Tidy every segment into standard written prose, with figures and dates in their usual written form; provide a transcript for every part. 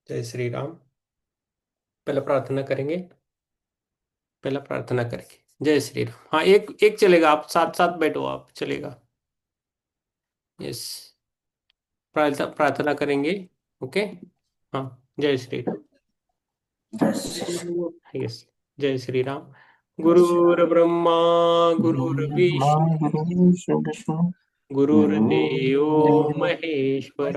जय श्री राम। पहले प्रार्थना करेंगे। पहला प्रार्थना करेंगे। जय श्री राम। हाँ, एक एक चलेगा, आप साथ साथ बैठो, आप चलेगा। यस। प्रार्थना करेंगे। ओके। हाँ। जय श्री राम। यस। जय श्री राम। गुरुर् ब्रह्मा गुरुर्विष्णु गुरुर्देवो महेश्वर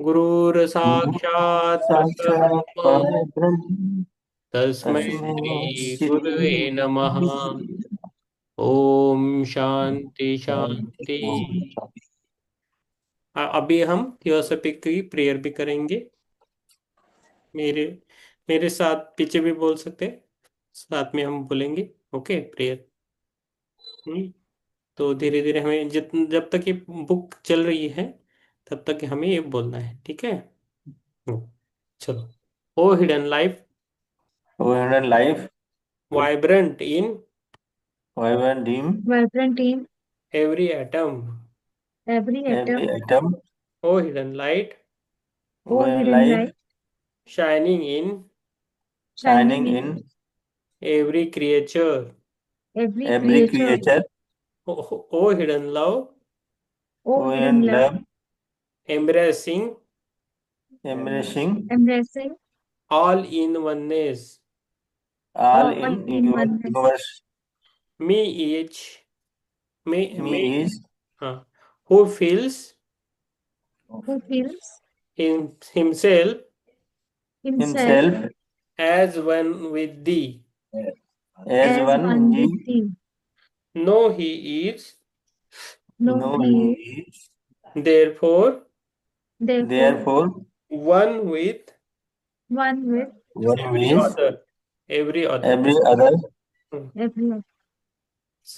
गुरुर् साक्षात् साक्षात् परब्रह्म परब्रह्म तस्मै तस्मै श्री श्री गुरुवे नमः। ओम शांति शांति। अभी हम थियोसॉफी की प्रेयर भी करेंगे। मेरे मेरे साथ पीछे भी बोल सकते हैं। साथ में हम बोलेंगे। Okay, prayer. तो धीरे धीरे हमें जब तक ये बुक चल रही है तब तक हमें ये बोलना है, ठीक है। हम्म, चलो। O hidden life Overhead life, vibrant in vibrant dream, Vibrant in every atom. every every atom, atom, O hidden light O when hidden life light, shining in shining shining in in every creature. every every creature, creature, O hidden love O hidden when love, love, embracing embracing embracing all in oneness. all all in in oneness. universe. Me each me Me is हाँ, who feels Who feels himself himself himself as one with thee. as as one in one with the thee. No, he is. No, no he he is is. Therefore, therefore Therefore, one with one with one every is other. Every other. every other. Hmm, every other.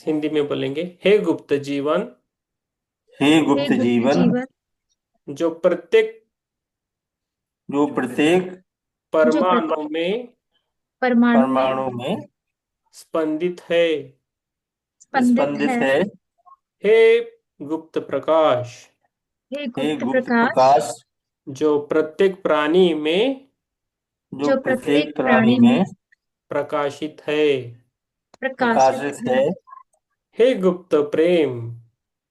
Hindi में बोलेंगे। हे गुप्त जीवन, हे हे गुप्त गुप्त जीवन, जीवन, जो प्रत्येक जो प्रत्येक जो परमाणु प्रत्येक में परमाणु में परमाणु में स्पंदित है। स्पंदित स्पंदित है। है। हे गुप्त प्रकाश, हे हे गुप्त गुप्त प्रकाश, प्रकाश, जो प्रत्येक प्राणी में जो जो प्रत्येक प्रत्येक प्राणी प्राणी में में प्रकाशित है। प्रकाशित प्रकाशित है। है। हे गुप्त प्रेम,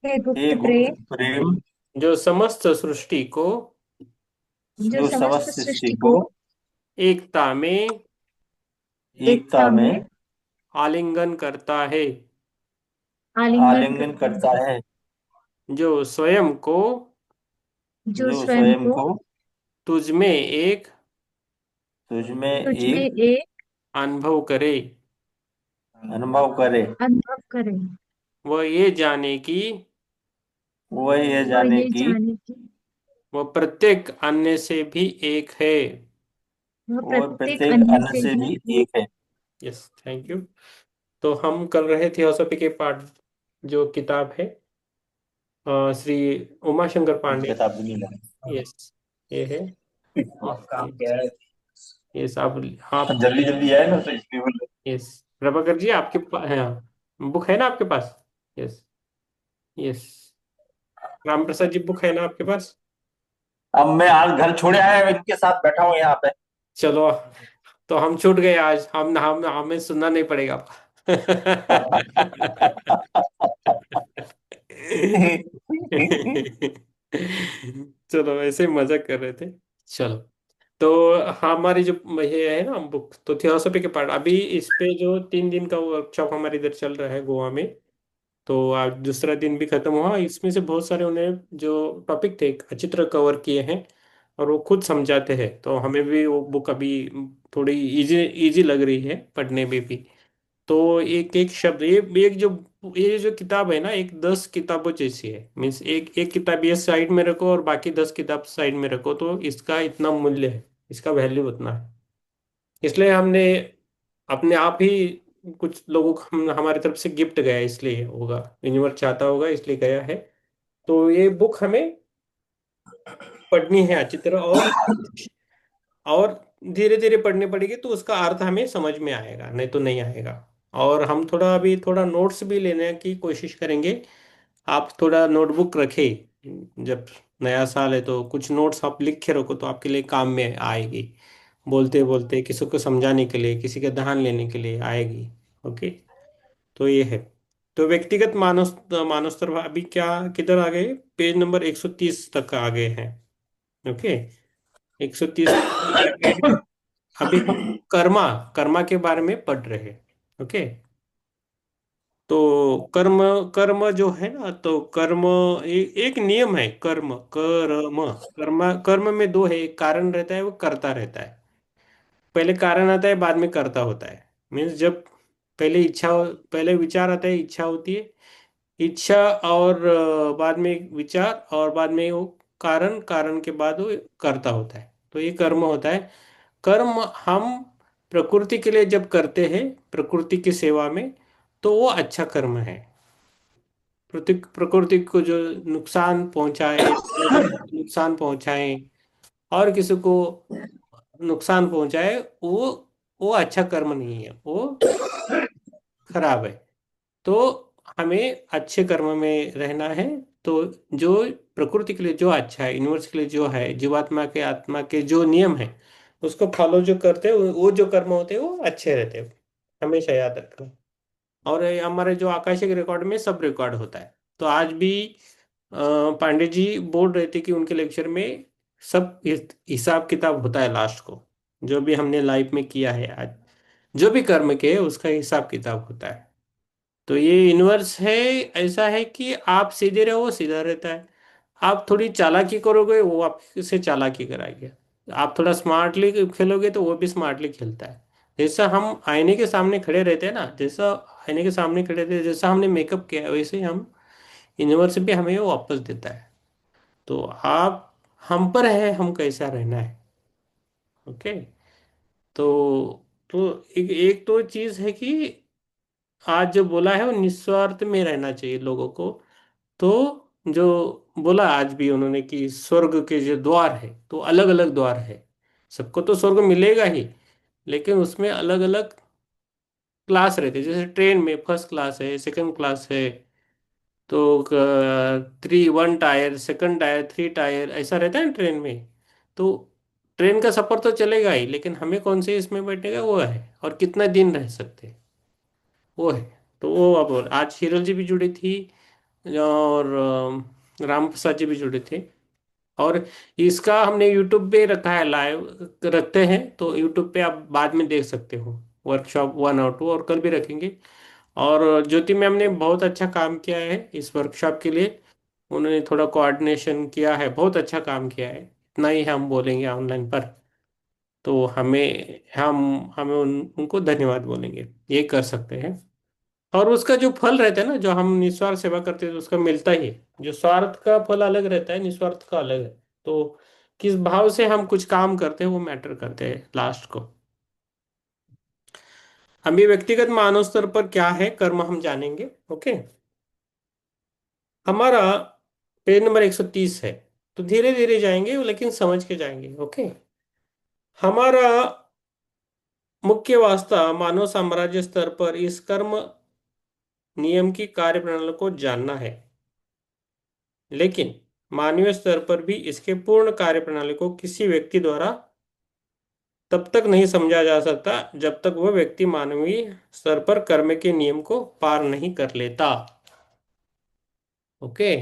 हे हे गुप्त गुप्त प्रेम, प्रेम, जो समस्त सृष्टि को जो जो समस्त समस्त सृष्टि सृष्टि को को एकता में एकता एकता में में आलिंगन करता है। आलिंगन आलिंगन करता है। करता है। जो स्वयं को जो जो स्वयं स्वयं को को तुझ में एक तुझ में तुझ में एक एक अनुभव करे। अनुभव करे। अनुभव करे। वह ये जाने कि वह यह वह जाने ये की जाने की वह प्रत्येक अन्य से भी एक है। वह वह प्रत्येक प्रत्येक अन्य अन्न से से भी भी एक है। Yes, thank you. तो हम कर रहे थियोसॉफी के पाठ, जो किताब है श्री उमाशंकर पांडे। किताब भी नहीं लानी। यस, ये है। काम क्या है? यस, आप जल्दी जल्दी आए ना तो इसलिए बोल यस, प्रभाकर जी आपके पास है, बुक है ना आपके पास? Yes. Yes. Ram Prasad ji, book है ना आपके पास? अब मैं आज घर छोड़े आया इनके साथ बैठा हूँ यहाँ पे। चलो, तो हम छूट गए आज, हम हमें सुनना नहीं पड़ेगा। चलो, ऐसे ही मजाक कर रहे थे। चलो। तो हमारी जो ये है ना बुक, तो थियोसॉफी के पार्ट, अभी इस पे जो 3 दिन का वर्कशॉप हमारे इधर चल रहा है गोवा में। तो आज दूसरा दिन भी खत्म हुआ। इसमें से बहुत सारे उन्हें जो टॉपिक थे अच्छी तरह कवर किए हैं, और वो खुद समझाते हैं, तो हमें भी वो बुक अभी थोड़ी इजी इजी लग रही है पढ़ने में भी। तो एक एक शब्द, ये जो किताब है ना, एक 10 किताबों जैसी है। मीन्स एक एक किताब ये साइड में रखो और बाकी 10 किताब साइड में रखो, तो इसका इतना मूल्य है, इसका वैल्यू उतना है। इसलिए हमने अपने आप ही कुछ लोगों को हमारी तरफ से गिफ्ट गया, इसलिए होगा, यूनिवर्स चाहता होगा इसलिए गया है। तो ये बुक हमें पढ़नी है अच्छी तरह, और धीरे धीरे पढ़नी पड़ेगी, तो उसका अर्थ हमें समझ में आएगा, नहीं तो नहीं आएगा। और हम थोड़ा अभी थोड़ा नोट्स भी लेने की कोशिश करेंगे। आप थोड़ा नोटबुक रखें, जब नया साल है तो कुछ नोट्स आप लिख के रखो तो आपके लिए काम में आएगी। बोलते बोलते किसी को समझाने के लिए, किसी का ध्यान लेने के लिए आएगी। ओके। तो ये है। तो व्यक्तिगत मानव स्तर पर अभी क्या, किधर आ गए? पेज नंबर 130 तक आ गए हैं। ओके। 130 तक आ गए हैं। अभी हम कर्मा कर्मा के बारे में पढ़ रहे हैं। ओके। तो कर्म, कर्म जो है ना, तो कर्म एक नियम है। कर्म कर्म में दो है, एक कारण रहता है, वो करता रहता है। पहले कारण आता है, बाद में कर्ता होता है। मीन्स जब पहले पहले विचार आता है, इच्छा होती है। इच्छा और बाद में विचार, और बाद में वो कारण, कारण के बाद वो कर्ता होता है। तो ये कर्म होता है। कर्म हम प्रकृति के लिए जब करते हैं, प्रकृति की सेवा में, तो वो अच्छा कर्म है। प्रकृति को जो नुकसान पहुंचाए, नुकसान पहुंचाए, और किसी को नुकसान पहुंचाए, वो अच्छा कर्म नहीं है, वो खराब है। तो हमें अच्छे कर्म में रहना है। तो जो प्रकृति के लिए जो अच्छा है, यूनिवर्स के लिए जो है, जीवात्मा के आत्मा के जो नियम है, उसको फॉलो जो करते हैं, वो जो कर्म होते हैं वो अच्छे रहते हैं। हमेशा याद रखना। और ये हमारे जो आकाशिक रिकॉर्ड में सब रिकॉर्ड होता है। तो आज भी पांडे जी बोल रहे थे कि उनके लेक्चर में सब हिसाब किताब होता है लास्ट को। जो भी हमने लाइफ में किया है आज, जो भी कर्म किए उसका हिसाब किताब होता है। तो ये यूनिवर्स है, ऐसा है कि आप सीधे रहो वो सीधा रहता है। आप थोड़ी चालाकी करोगे वो आपसे चालाकी कराएगा। आप थोड़ा स्मार्टली खेलोगे तो वो भी स्मार्टली खेलता है। जैसा हम आईने के सामने खड़े रहते हैं ना, जैसा आईने के सामने खड़े रहते हैं, जैसा हमने मेकअप किया है, वैसे ही हम यूनिवर्स भी हमें वो वापस देता है। तो आप, हम पर है हम कैसा रहना है। ओके। तो एक तो चीज है कि आज जो बोला है वो निस्वार्थ में रहना चाहिए लोगों को। तो जो बोला आज भी उन्होंने कि स्वर्ग के जो द्वार है, तो अलग अलग द्वार है। सबको तो स्वर्ग मिलेगा ही, लेकिन उसमें अलग अलग क्लास रहते हैं। जैसे ट्रेन में फर्स्ट क्लास है, सेकंड क्लास है। तो 1 टायर, सेकंड टायर, 3 टायर, ऐसा रहता है ना ट्रेन में। तो ट्रेन का सफर तो चलेगा ही, लेकिन हमें कौन से इसमें बैठेगा वो है, और कितना दिन रह सकते हैं वो है। तो वो अब आज हीरल जी भी जुड़ी थी, और राम प्रसाद जी भी जुड़े थे। और इसका हमने यूट्यूब पे रखा है, लाइव रखते हैं, तो यूट्यूब पे आप बाद में देख सकते हो। वर्कशॉप 1 और 2, और कल भी रखेंगे। और ज्योति मैम ने बहुत अच्छा काम किया है इस वर्कशॉप के लिए। उन्होंने थोड़ा कोऑर्डिनेशन किया है, बहुत अच्छा काम किया है। इतना ही हम बोलेंगे ऑनलाइन पर। तो हमें उनको धन्यवाद बोलेंगे, ये कर सकते हैं। और उसका जो फल रहता है ना, जो हम निस्वार्थ सेवा करते हैं तो उसका मिलता ही है। जो स्वार्थ का फल अलग रहता है, निस्वार्थ का अलग है। तो किस भाव से हम कुछ काम करते हैं वो मैटर करते हैं लास्ट को। अभी व्यक्तिगत मानव स्तर पर क्या है कर्म हम जानेंगे। ओके। हमारा पेज नंबर 130 है। तो धीरे धीरे जाएंगे लेकिन समझ के जाएंगे। ओके। हमारा मुख्य वास्ता मानव साम्राज्य स्तर पर इस कर्म नियम की कार्यप्रणाली को जानना है। लेकिन मानवीय स्तर पर भी इसके पूर्ण कार्यप्रणाली को किसी व्यक्ति द्वारा तब तक नहीं समझा जा सकता जब तक वह व्यक्ति मानवीय स्तर पर कर्म के नियम को पार नहीं कर लेता। ओके।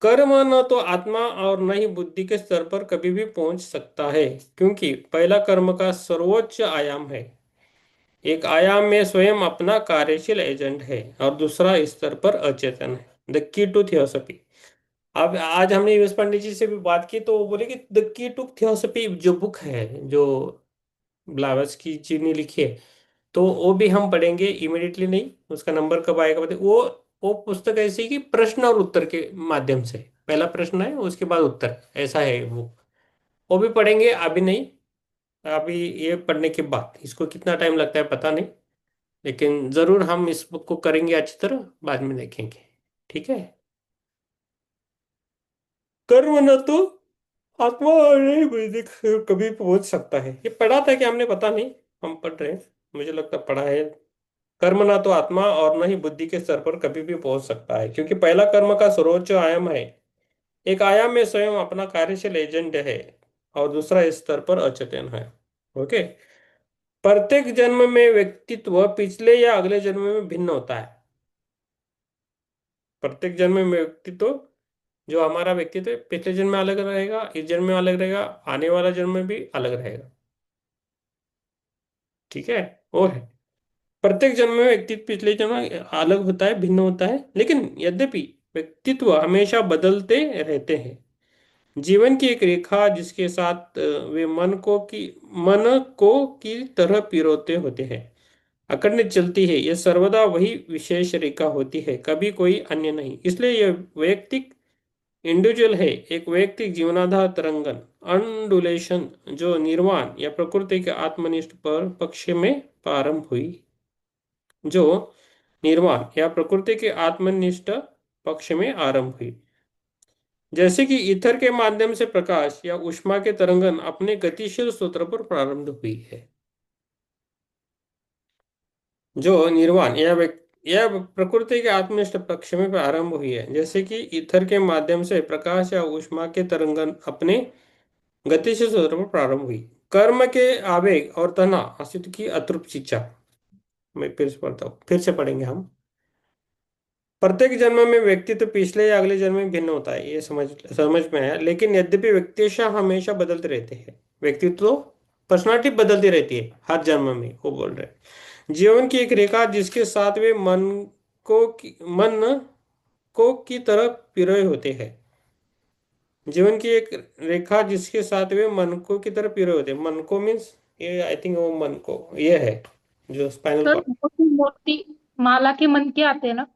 कर्म न तो आत्मा और न ही बुद्धि के स्तर पर कभी भी पहुंच सकता है, क्योंकि पहला कर्म का सर्वोच्च आयाम है। एक आयाम में स्वयं अपना कार्यशील एजेंट है, और दूसरा स्तर पर अचेतन है। The key to theosophy. अब आज हमने यूएस पंडित जी से भी बात की, तो वो बोले कि द की टू थियोसफी जो बुक है, जो ब्लावत्स्की जी ने लिखी है, तो वो भी हम पढ़ेंगे इमिडिएटली नहीं। उसका नंबर कब आएगा बता। वो पुस्तक ऐसी है कि प्रश्न और उत्तर के माध्यम से, पहला प्रश्न है उसके बाद उत्तर, ऐसा है वो भी पढ़ेंगे, अभी नहीं। अभी ये पढ़ने के बाद इसको कितना टाइम लगता है पता नहीं, लेकिन जरूर हम इस बुक को करेंगे अच्छी तरह, बाद में देखेंगे। ठीक है। कर्म न तो आत्मा नहीं वैदिक कभी पहुंच सकता है। ये पढ़ा था कि हमने, पता नहीं। हम पढ़ रहे हैं, मुझे लगता पढ़ा है। कर्म ना तो आत्मा और न ही बुद्धि के स्तर पर कभी भी पहुंच सकता है, क्योंकि पहला कर्म का सर्वोच्च आयाम है। एक आयाम में स्वयं अपना कार्यशील एजेंट है, और दूसरा इस स्तर पर अचेतन है। ओके। प्रत्येक जन्म में व्यक्तित्व पिछले या अगले जन्म में भिन्न होता है। प्रत्येक जन्म में व्यक्तित्व, जो हमारा व्यक्तित्व है, पिछले जन्म में अलग रहेगा, इस जन्म में अलग रहेगा, आने वाला जन्म में भी अलग रहेगा। ठीक है। वो है, प्रत्येक जन्म में व्यक्तित्व पिछले जन्म में अलग होता है, भिन्न होता है, लेकिन यद्यपि व्यक्तित्व हमेशा बदलते रहते हैं। जीवन की एक रेखा जिसके साथ वे मन को की तरह पिरोते होते हैं, अखंडित चलती है। यह सर्वदा वही विशेष रेखा होती है, कभी कोई अन्य नहीं। इसलिए यह वैयक्तिक इंडिविजुअल है, एक वैयक्तिक जीवनाधार तरंगन, अंडुलेशन, जो निर्वाण या प्रकृति के आत्मनिष्ठ पर पक्ष में प्रारंभ हुई, जो निर्वाण या प्रकृति के आत्मनिष्ठ पक्ष में आरंभ हुई। जैसे कि ईथर के माध्यम से प्रकाश या ऊष्मा के तरंगन अपने गतिशील सूत्र पर प्रारंभ हुई है, जो निर्वाण या प्रकृति के आत्मनिष्ठ पक्ष में प्रारंभ हुई है। जैसे कि ईथर के माध्यम से प्रकाश या ऊष्मा के तरंगन अपने गतिशील सूत्र पर प्रारंभ हुई। कर्म के आवेग और तना अस्तित्व की अतृप्त इच्छा। मैं फिर से पढ़ता हूँ, फिर से पढ़ेंगे हम। प्रत्येक जन्म में व्यक्तित्व पिछले या अगले जन्म में भिन्न होता है, ये समझ समझ में आया। लेकिन यद्यपि व्यक्तिशः हमेशा बदलते रहते हैं। व्यक्तित्व, पर्सनालिटी बदलती रहती है हर जन्म में, वो बोल रहे हैं। जीवन की एक रेखा जिसके साथ वे मन को की तरह पिरोए होते हैं। जीवन की एक रेखा जिसके साथ वे मन को की तरह पिरोए होते हैं। मन को मीन्स, ये आई थिंक वो मन को ये है, जो स्पाइनल सर कॉर्ड। मोती मोती माला के मन के आते हैं ना।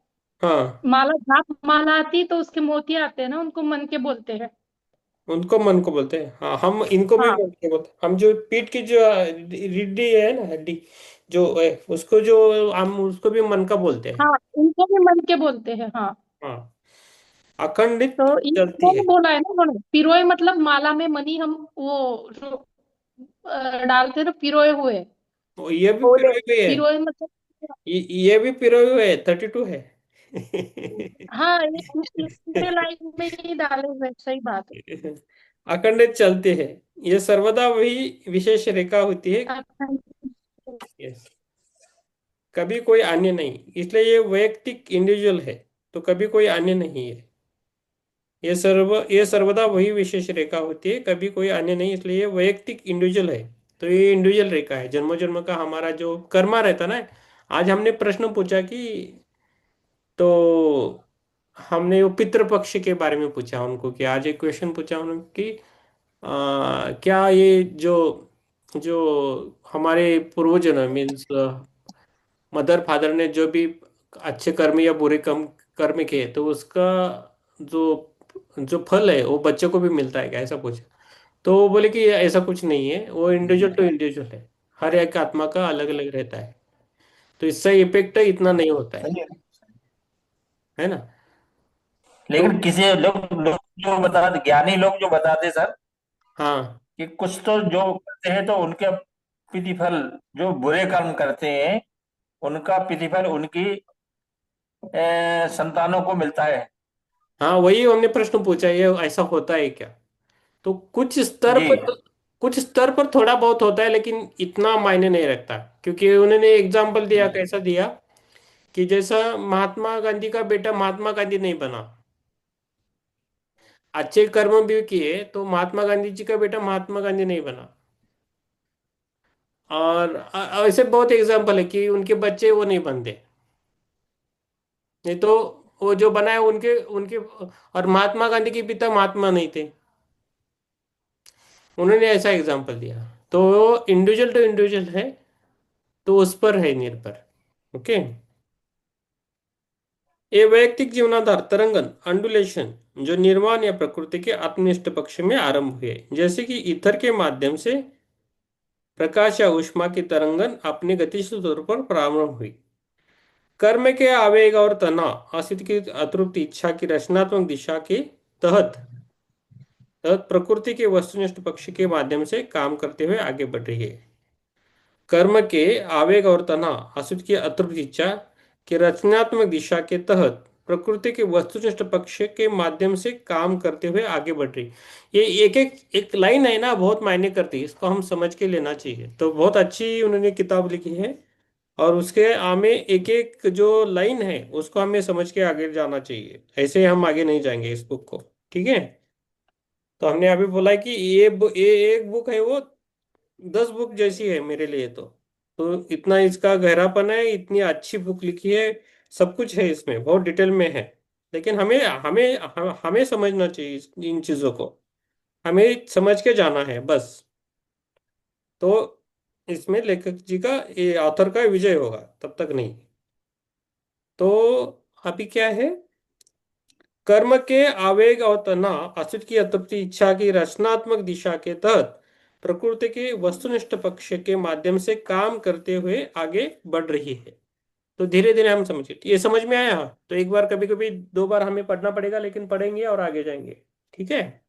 हाँ, माला जहाँ माला आती तो उसके मोती आते हैं ना, उनको मन के बोलते हैं। उनको मन को बोलते हैं। हाँ, हम इनको भी हाँ मन के बोलते हैं। हम जो पीठ की जो रीढ़ी है ना, हड्डी जो है, उसको जो हम उसको भी मन का बोलते हैं। हाँ, इनको भी मन के बोलते हैं। हाँ, हाँ, अखंडित तो चलती इन्होंने है। बोला है ना उन्होंने, पिरोए मतलब माला में मनी हम वो जो डालते हैं ना, पिरोए हुए। तो ये भी बोले पिरोए हुए है। पिरोए मतलब। ये भी पिरोए हुए है, 32 है। हाँ, ये इनके लाइन में ही डाले हुए, सही बात अखंडित चलते हैं। ये सर्वदा वही विशेष रेखा होती है। है। यस, कभी कोई अन्य नहीं, इसलिए ये वैयक्तिक इंडिविजुअल है, तो कभी कोई अन्य नहीं है। ये सर्वदा वही विशेष रेखा होती है, कभी कोई अन्य नहीं, इसलिए ये वैयक्तिक इंडिविजुअल है। तो ये इंडिविजुअल रेखा है, जन्मों जन्म का हमारा जो कर्मा रहता ना। आज हमने प्रश्न पूछा कि, तो हमने वो पितृपक्ष के बारे में पूछा उनको, कि आज एक क्वेश्चन पूछा उन्होंने कि क्या ये जो जो हमारे पूर्वजों ने, मीन्स मदर फादर ने जो भी अच्छे कर्म या बुरे कर्म किए, तो उसका जो जो फल है वो बच्चों को भी मिलता है क्या, ऐसा पूछा। तो वो बोले कि ऐसा कुछ नहीं है, वो इंडिविजुअल टू इंडिविजुअल है। हर एक आत्मा का अलग अलग रहता है, तो इससे इफेक्ट इतना नहीं होता सही है। है ना। तो लेकिन किसी लोग लोग जो बताते, ज्ञानी लोग जो बताते सर, हाँ, कि कुछ तो जो करते हैं तो उनके प्रतिफल, जो बुरे कर्म करते हैं उनका प्रतिफल उनकी संतानों को मिलता है। हाँ, वही हमने प्रश्न पूछा, ये ऐसा होता है क्या। तो जी कुछ स्तर पर थोड़ा बहुत होता है, लेकिन इतना मायने नहीं रखता। क्योंकि उन्होंने एग्जाम्पल दिया, कैसा दिया, कि जैसा महात्मा गांधी का बेटा महात्मा गांधी नहीं बना, अच्छे कर्म भी किए, तो महात्मा गांधी जी का बेटा महात्मा गांधी नहीं बना। और ऐसे बहुत एग्जाम्पल है कि उनके बच्चे वो नहीं बनते। नहीं तो वो जो बनाए उनके उनके और महात्मा गांधी के पिता महात्मा नहीं थे। उन्होंने ऐसा एग्जाम्पल दिया। तो इंडिविजुअल टू इंडिविजुअल है, तो उस पर है निर्भर। ओके। ये वैयक्तिक जीवनाधार तरंगन, अंडुलेशन, जो निर्वाण या प्रकृति के आत्मनिष्ठ पक्ष में आरंभ हुए, जैसे कि ईथर के माध्यम से प्रकाश या ऊष्मा की तरंगन अपने गतिशील तौर पर प्रारंभ हुई। कर्म के आवेग और तनाव अस्तित्व की अतृप्त इच्छा की रचनात्मक दिशा के तहत तहत प्रकृति के वस्तुनिष्ठ पक्ष के माध्यम से काम करते हुए आगे बढ़ रही है। कर्म के आवेग और तनाव असुत की अतृप्त इच्छा की रचनात्मक दिशा के तहत प्रकृति के वस्तुनिष्ठ पक्ष के माध्यम से काम करते हुए आगे बढ़ रही। ये एक एक एक लाइन है ना, बहुत मायने करती है, इसको हम समझ के लेना चाहिए। तो बहुत अच्छी उन्होंने किताब लिखी है, और उसके आगे एक एक जो लाइन है उसको हमें समझ के आगे जाना चाहिए, ऐसे हम आगे नहीं जाएंगे इस बुक को। ठीक है। तो हमने अभी बोला है कि ये एक बुक है वो 10 बुक जैसी है मेरे लिए। तो इतना इसका गहरापन है, इतनी अच्छी बुक लिखी है, सब कुछ है इसमें, बहुत डिटेल में है। लेकिन हमें हमें हमें समझना चाहिए इन चीजों को, हमें समझ के जाना है बस। तो इसमें लेखक जी का, ये ऑथर का विजय होगा, तब तक नहीं। तो अभी क्या है, कर्म के आवेग और तनाव असुर की अतृप्ति इच्छा की रचनात्मक दिशा के तहत प्रकृति के वस्तुनिष्ठ पक्ष के माध्यम से काम करते हुए आगे बढ़ रही है। तो धीरे धीरे हम समझिए, ये समझ में आया। तो एक बार, कभी कभी 2 बार हमें पढ़ना पड़ेगा, लेकिन पढ़ेंगे और आगे जाएंगे। ठीक है।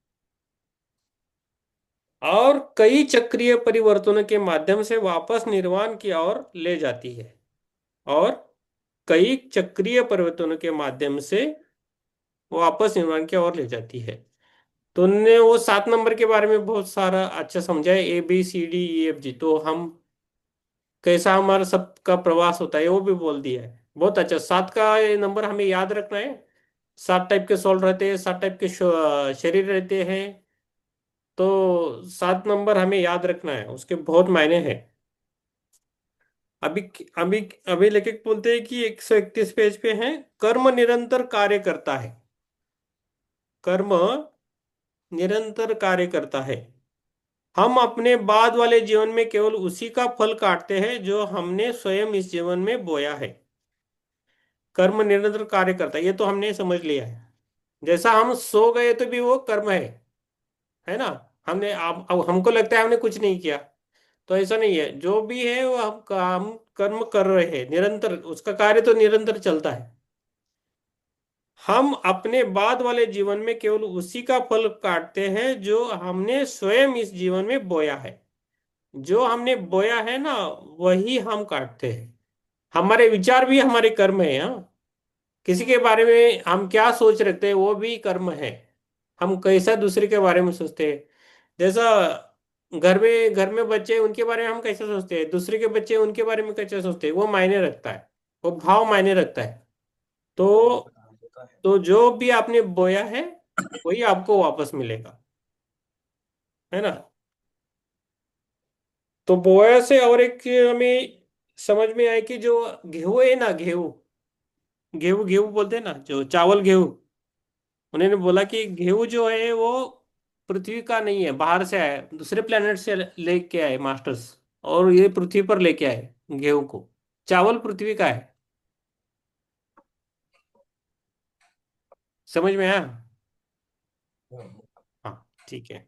और कई चक्रीय परिवर्तनों के माध्यम से वापस निर्वाण की ओर ले जाती है। और कई चक्रीय परिवर्तनों के माध्यम से वापस निर्माण की ओर ले जाती है। तो उनने वो 7 नंबर के बारे में बहुत सारा अच्छा समझा है, ABCDEFG। तो हम कैसा हमारा सबका प्रवास होता है वो भी बोल दिया है। बहुत अच्छा, 7 का ये नंबर हमें याद रखना है। 7 टाइप के सोल रहते हैं, 7 टाइप के शरीर रहते हैं। तो 7 नंबर हमें याद रखना है, उसके बहुत मायने हैं। अभी अभी अभी लेखक बोलते हैं कि 131 पेज पे है, कर्म निरंतर कार्य करता है। कर्म निरंतर कार्य करता है। हम अपने बाद वाले जीवन में केवल उसी का फल काटते हैं जो हमने स्वयं इस जीवन में बोया है। कर्म निरंतर कार्य करता है, ये तो हमने समझ लिया है। जैसा हम सो गए तो भी वो कर्म है ना। हमने अब हमको लगता है हमने कुछ नहीं किया, तो ऐसा नहीं है। जो भी है वो हम काम कर्म कर रहे हैं निरंतर, उसका कार्य तो निरंतर चलता है। हम अपने बाद वाले जीवन में केवल उसी का फल काटते हैं जो हमने स्वयं इस जीवन में बोया है। जो हमने बोया है ना, वही हम काटते हैं। हमारे विचार भी हमारे कर्म है। हाँ, किसी के बारे में हम क्या सोच रखते हैं वो भी कर्म है। हम कैसा दूसरे के बारे में सोचते हैं, जैसा घर में बच्चे उनके बारे में हम कैसे सोचते हैं, दूसरे के बच्चे उनके बारे में कैसे सोचते हैं, वो मायने रखता है। वो भाव मायने रखता है। तो जो भी आपने बोया है वही आपको वापस मिलेगा, है ना। तो बोया से और एक हमें समझ में आए कि जो गेहूं है ना, गेहूं गेहूं गेहूं बोलते हैं ना, जो चावल गेहूं। उन्होंने बोला कि गेहूं जो है वो पृथ्वी का नहीं है, बाहर से आया है, दूसरे प्लेनेट से लेके आए मास्टर्स, और ये पृथ्वी पर लेके आए गेहूं को। चावल पृथ्वी का है। समझ में आया। हाँ, ठीक है।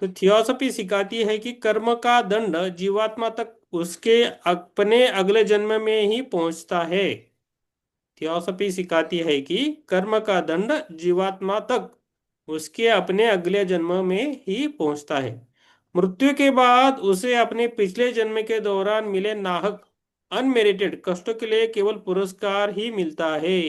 तो थियोसॉफी सिखाती है कि कर्म का दंड जीवात्मा तक उसके अपने अगले जन्म में ही पहुंचता है। थियोसॉफी सिखाती है कि कर्म का दंड जीवात्मा तक उसके अपने अगले जन्म में ही पहुंचता है। मृत्यु के बाद उसे अपने पिछले जन्म के दौरान मिले नाहक अनमेरिटेड कष्टों के लिए केवल पुरस्कार ही मिलता है।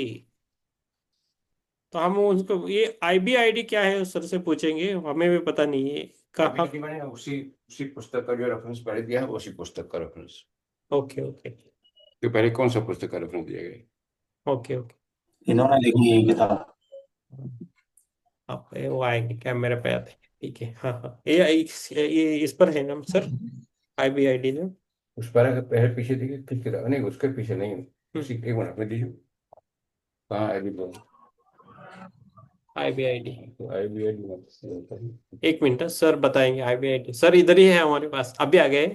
तो हम उसको, ये IBID क्या है उस सर से पूछेंगे, हमें भी पता नहीं है कहाँ। अभी मैंने उसी उसी पुस्तक का जो रेफरेंस पढ़ दिया है, उसी पुस्तक का रेफरेंस। ओके ओके तो पहले कौन सा पुस्तक का रेफरेंस दिया गया? Okay okay. इन्होंने लिखी है ये किताब। आप वो आएंगे क्या मेरे पे आते हैं। ठीक है, हाँ हाँ, ये इस पर है ना सर, IBID जो। उस पर अगर पहले पीछे देखिए, किस किताब नहीं, उसके पीछे नहीं, हम्म, उसी एक मिनट में दीजिए। कहाँ है अभी तो? IBID। IBID। 1 मिनट सर, बताएंगे IBID। सर इधर ही है हमारे पास, अभी आ गए।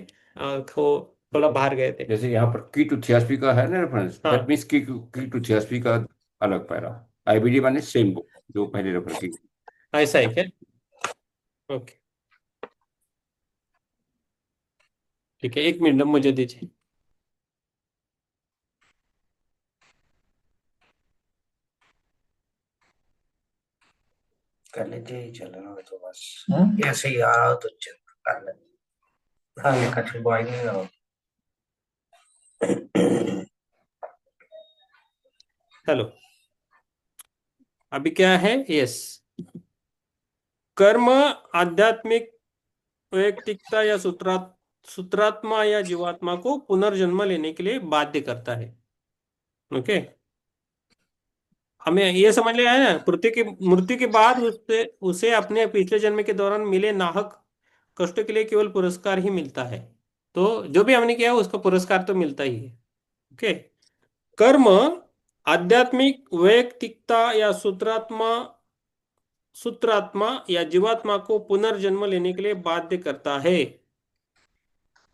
थोड़ा बाहर गए थे। जैसे यहाँ पर की टू थियोसफी का है ना रेफरेंस, दैट हाँ, मीन्स की टू थियोसफी का अलग पैरा। IBD माने सेम बुक जो पहले रेफर की। ऐसा है क्या। ओके, ठीक है, 1 मिनट मुझे दीजिए। कर लेते ही चलना है तो बस। ऐसे ही आओ तो चल कर लेते। हाँ, लिखा छुपा ही नहीं रहा। चलो, अभी क्या है? यस, कर्म आध्यात्मिक वैयक्तिकता या सूत्रात्मा या जीवात्मा को पुनर्जन्म लेने के लिए बाध्य करता है। ओके, हमें ये समझ लिया है ना, पृथ्वी की मृत्यु के बाद उससे उसे अपने पिछले जन्म के दौरान मिले नाहक कष्टों के लिए केवल पुरस्कार ही मिलता है। तो जो भी हमने किया उसका पुरस्कार तो मिलता ही है। ओके, कर्म आध्यात्मिक वैयक्तिकता या सूत्रात्मा या जीवात्मा को पुनर्जन्म लेने के लिए बाध्य करता है।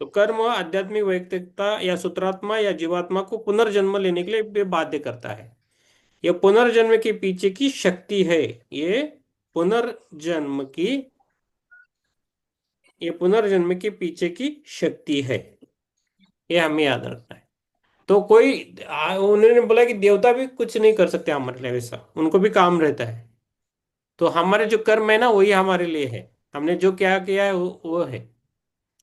तो कर्म आध्यात्मिक वैयक्तिकता या सूत्रात्मा या जीवात्मा को पुनर्जन्म लेने के लिए भी बाध्य करता है। यह पुनर्जन्म के पीछे की शक्ति है। ये पुनर्जन्म की ये पुनर्जन्म के पीछे की शक्ति है। ये हमें याद रखना है। तो उन्होंने बोला कि देवता भी कुछ नहीं कर सकते हमारे लिए, वैसा उनको भी काम रहता है। तो हमारे जो कर्म है ना, वही हमारे लिए है। हमने जो क्या किया है वो है।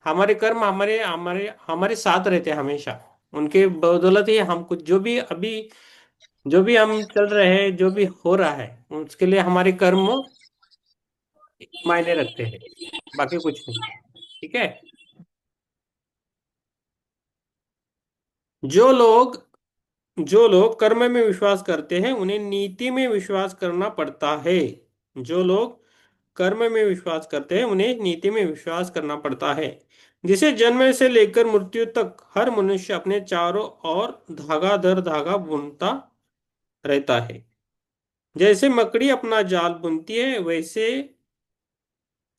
हमारे कर्म हमारे हमारे हमारे साथ रहते हैं हमेशा। उनके बदौलत ही हम कुछ जो भी हम चल रहे हैं, जो भी हो रहा है, उसके लिए हमारे कर्म मायने रखते हैं, बाकी कुछ नहीं। ठीक है। जो लोग जो लोग कर्म में विश्वास करते हैं उन्हें नीति में विश्वास करना पड़ता है। जो लोग कर्म में विश्वास करते हैं उन्हें नीति में विश्वास करना पड़ता है, जिसे जन्म से लेकर मृत्यु तक हर मनुष्य अपने चारों ओर धागा दर धागा बुनता रहता है। जैसे मकड़ी अपना जाल बुनती है, वैसे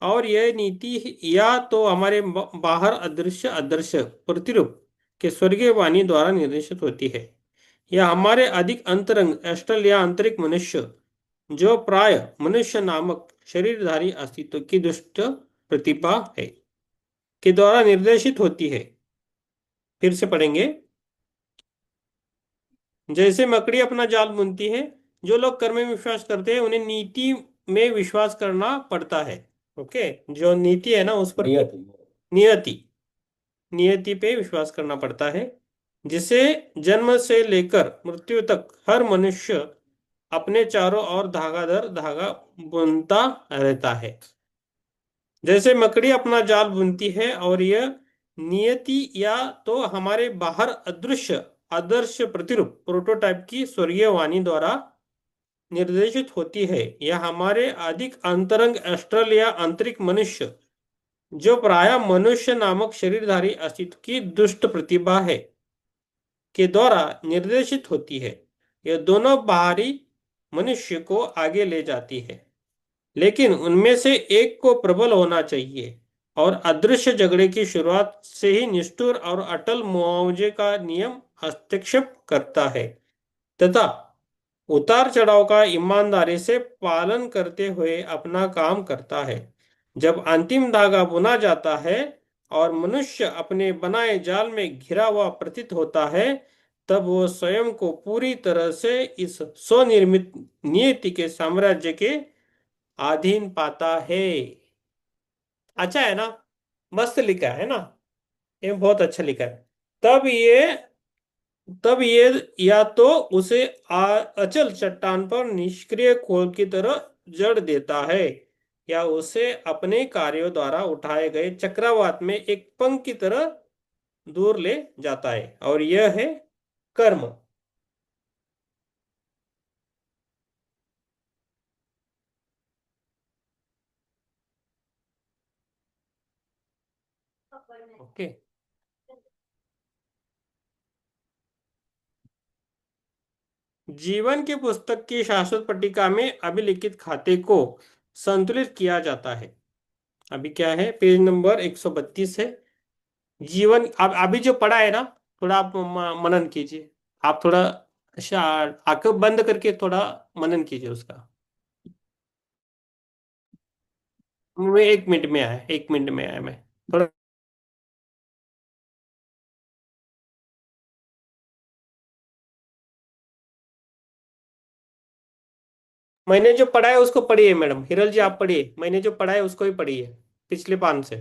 और यह नीति या तो हमारे बाहर अदृश्य अदृश्य प्रतिरूप के स्वर्गीय वाणी द्वारा निर्देशित होती है, या हमारे अधिक अंतरंग एस्ट्रल या आंतरिक मनुष्य, जो प्राय मनुष्य नामक शरीरधारी अस्तित्व की दुष्ट प्रतिभा है, के द्वारा निर्देशित होती है। फिर से पढ़ेंगे। जैसे मकड़ी अपना जाल बुनती है, जो लोग कर्म में विश्वास करते हैं उन्हें नीति में विश्वास करना पड़ता है। ओके, जो नीति है ना उस पर नियति नियति पे विश्वास करना पड़ता है, जिसे जन्म से लेकर मृत्यु तक हर मनुष्य अपने चारों ओर धागा दर धागा बुनता रहता है। जैसे मकड़ी अपना जाल बुनती है, और यह नियति या तो हमारे बाहर अदृश्य आदर्श प्रतिरूप प्रोटोटाइप की स्वर्गीय वाणी द्वारा निर्देशित होती है, या हमारे अधिक अंतरंग एस्ट्रल या आंतरिक मनुष्य, जो प्राय मनुष्य नामक शरीरधारी अस्तित्व की दुष्ट प्रतिभा है, के द्वारा निर्देशित होती है। यह दोनों बाहरी मनुष्य को आगे ले जाती है, लेकिन उनमें से एक को प्रबल होना चाहिए, और अदृश्य झगड़े की शुरुआत से ही निष्ठुर और अटल मुआवजे का नियम हस्तक्षेप करता है, तथा उतार चढ़ाव का ईमानदारी से पालन करते हुए अपना काम करता है। जब अंतिम धागा बुना जाता है और मनुष्य अपने बनाए जाल में घिरा हुआ प्रतीत होता है, तब वो स्वयं को पूरी तरह से इस स्वनिर्मित नियति के साम्राज्य के अधीन पाता है। अच्छा है ना? मस्त लिखा है ना? ये बहुत अच्छा लिखा है। तब ये तब ये या तो उसे अचल चट्टान पर निष्क्रिय खोल की तरह जड़ देता है, या उसे अपने कार्यों द्वारा उठाए गए चक्रवात में एक पंख की तरह दूर ले जाता है, और यह है कर्म। ओके, जीवन की पुस्तक की शाश्वत पट्टिका में अभिलिखित खाते को संतुलित किया जाता है। अभी क्या है? पेज नंबर 132 है। जीवन अब अभी जो पढ़ा है ना, थोड़ा आप मनन कीजिए। आप थोड़ा आंखें बंद करके थोड़ा मनन कीजिए उसका। मैं 1 मिनट में आया, 1 मिनट में आया मैं थोड़ा। मैंने जो पढ़ा है उसको पढ़िए मैडम, हिरल जी आप पढ़िए। मैंने जो पढ़ा है उसको ही पढ़िए, पिछले पान से।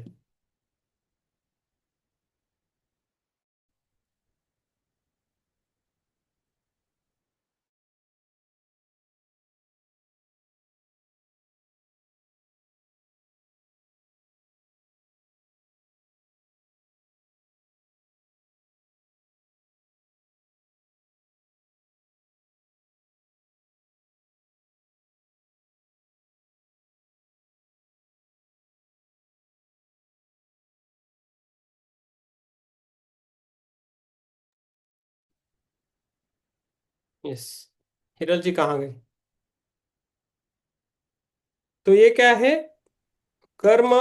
यस। हिरल जी कहाँ गए? तो ये क्या है? कर्म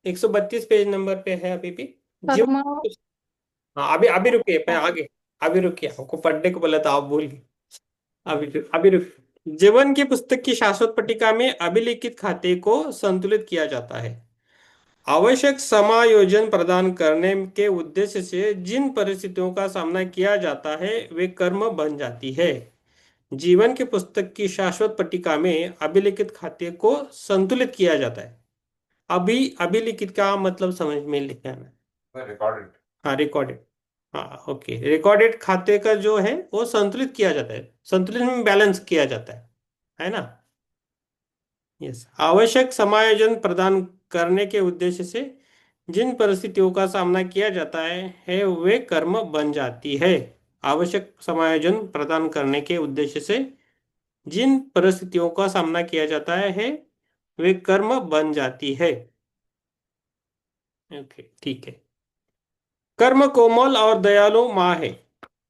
132 पेज नंबर पे है अभी भी। कर्म। जीवन। हाँ, अभी अभी रुकिए, मैं आगे। अभी रुकिए, आपको पढ़ने को बोला था, आप भूल गए। अभी रुकिए। जीवन की पुस्तक की शाश्वत पट्टिका में अभिलिखित खाते को संतुलित किया जाता है। आवश्यक समायोजन प्रदान करने के उद्देश्य से जिन परिस्थितियों का सामना किया जाता है वे कर्म बन जाती है। जीवन की पुस्तक की शाश्वत पट्टिका में अभिलिखित खाते को संतुलित किया जाता है। अभिलिखित का मतलब समझ में लिखा है। रिकॉर्डेड। हाँ, रिकॉर्डेड। हाँ, ओके। रिकॉर्डेड खाते का जो है वो संतुलित किया जाता है, संतुलित में बैलेंस किया जाता है ना? यस। आवश्यक समायोजन प्रदान करने के उद्देश्य से जिन परिस्थितियों का सामना किया जाता है वे कर्म बन जाती है। आवश्यक समायोजन प्रदान करने के उद्देश्य से जिन परिस्थितियों का सामना किया जाता है वे कर्म बन जाती है। ओके, ठीक है। कर्म कोमल और दयालु माँ है।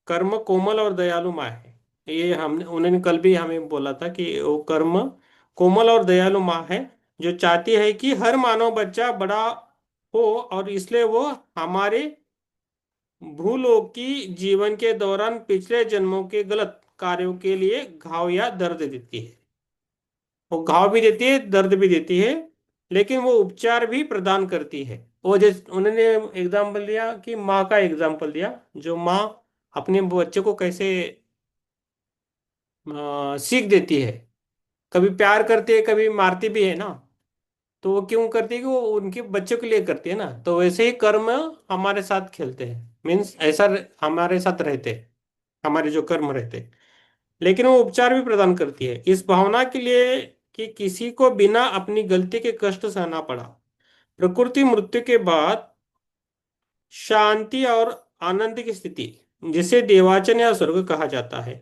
कर्म कोमल और दयालु माँ है। ये हमने उन्होंने कल भी हमें बोला था कि वो कर्म कोमल और दयालु माँ है, जो चाहती है कि हर मानव बच्चा बड़ा हो, और इसलिए वो हमारे भूलों की जीवन के दौरान पिछले जन्मों के गलत कार्यों के लिए घाव या दर्द देती है। वो घाव भी देती है, दर्द भी देती है, लेकिन वो उपचार भी प्रदान करती है। वो जैसे उन्होंने एग्जाम्पल दिया कि माँ का एग्जाम्पल दिया, जो माँ अपने बच्चे को कैसे सीख देती है। कभी प्यार करती है, कभी मारती भी है ना। तो वो क्यों करती है कि वो उनके बच्चों के लिए करती है ना। तो वैसे ही कर्म हमारे साथ खेलते हैं, मीन्स ऐसा हमारे साथ रहते हैं, हमारे जो कर्म रहते हैं। लेकिन वो उपचार भी प्रदान करती है इस भावना के लिए कि किसी को बिना अपनी गलती के कष्ट सहना पड़ा। प्रकृति मृत्यु के बाद शांति और आनंद की स्थिति, जिसे देवाचन या स्वर्ग कहा जाता है,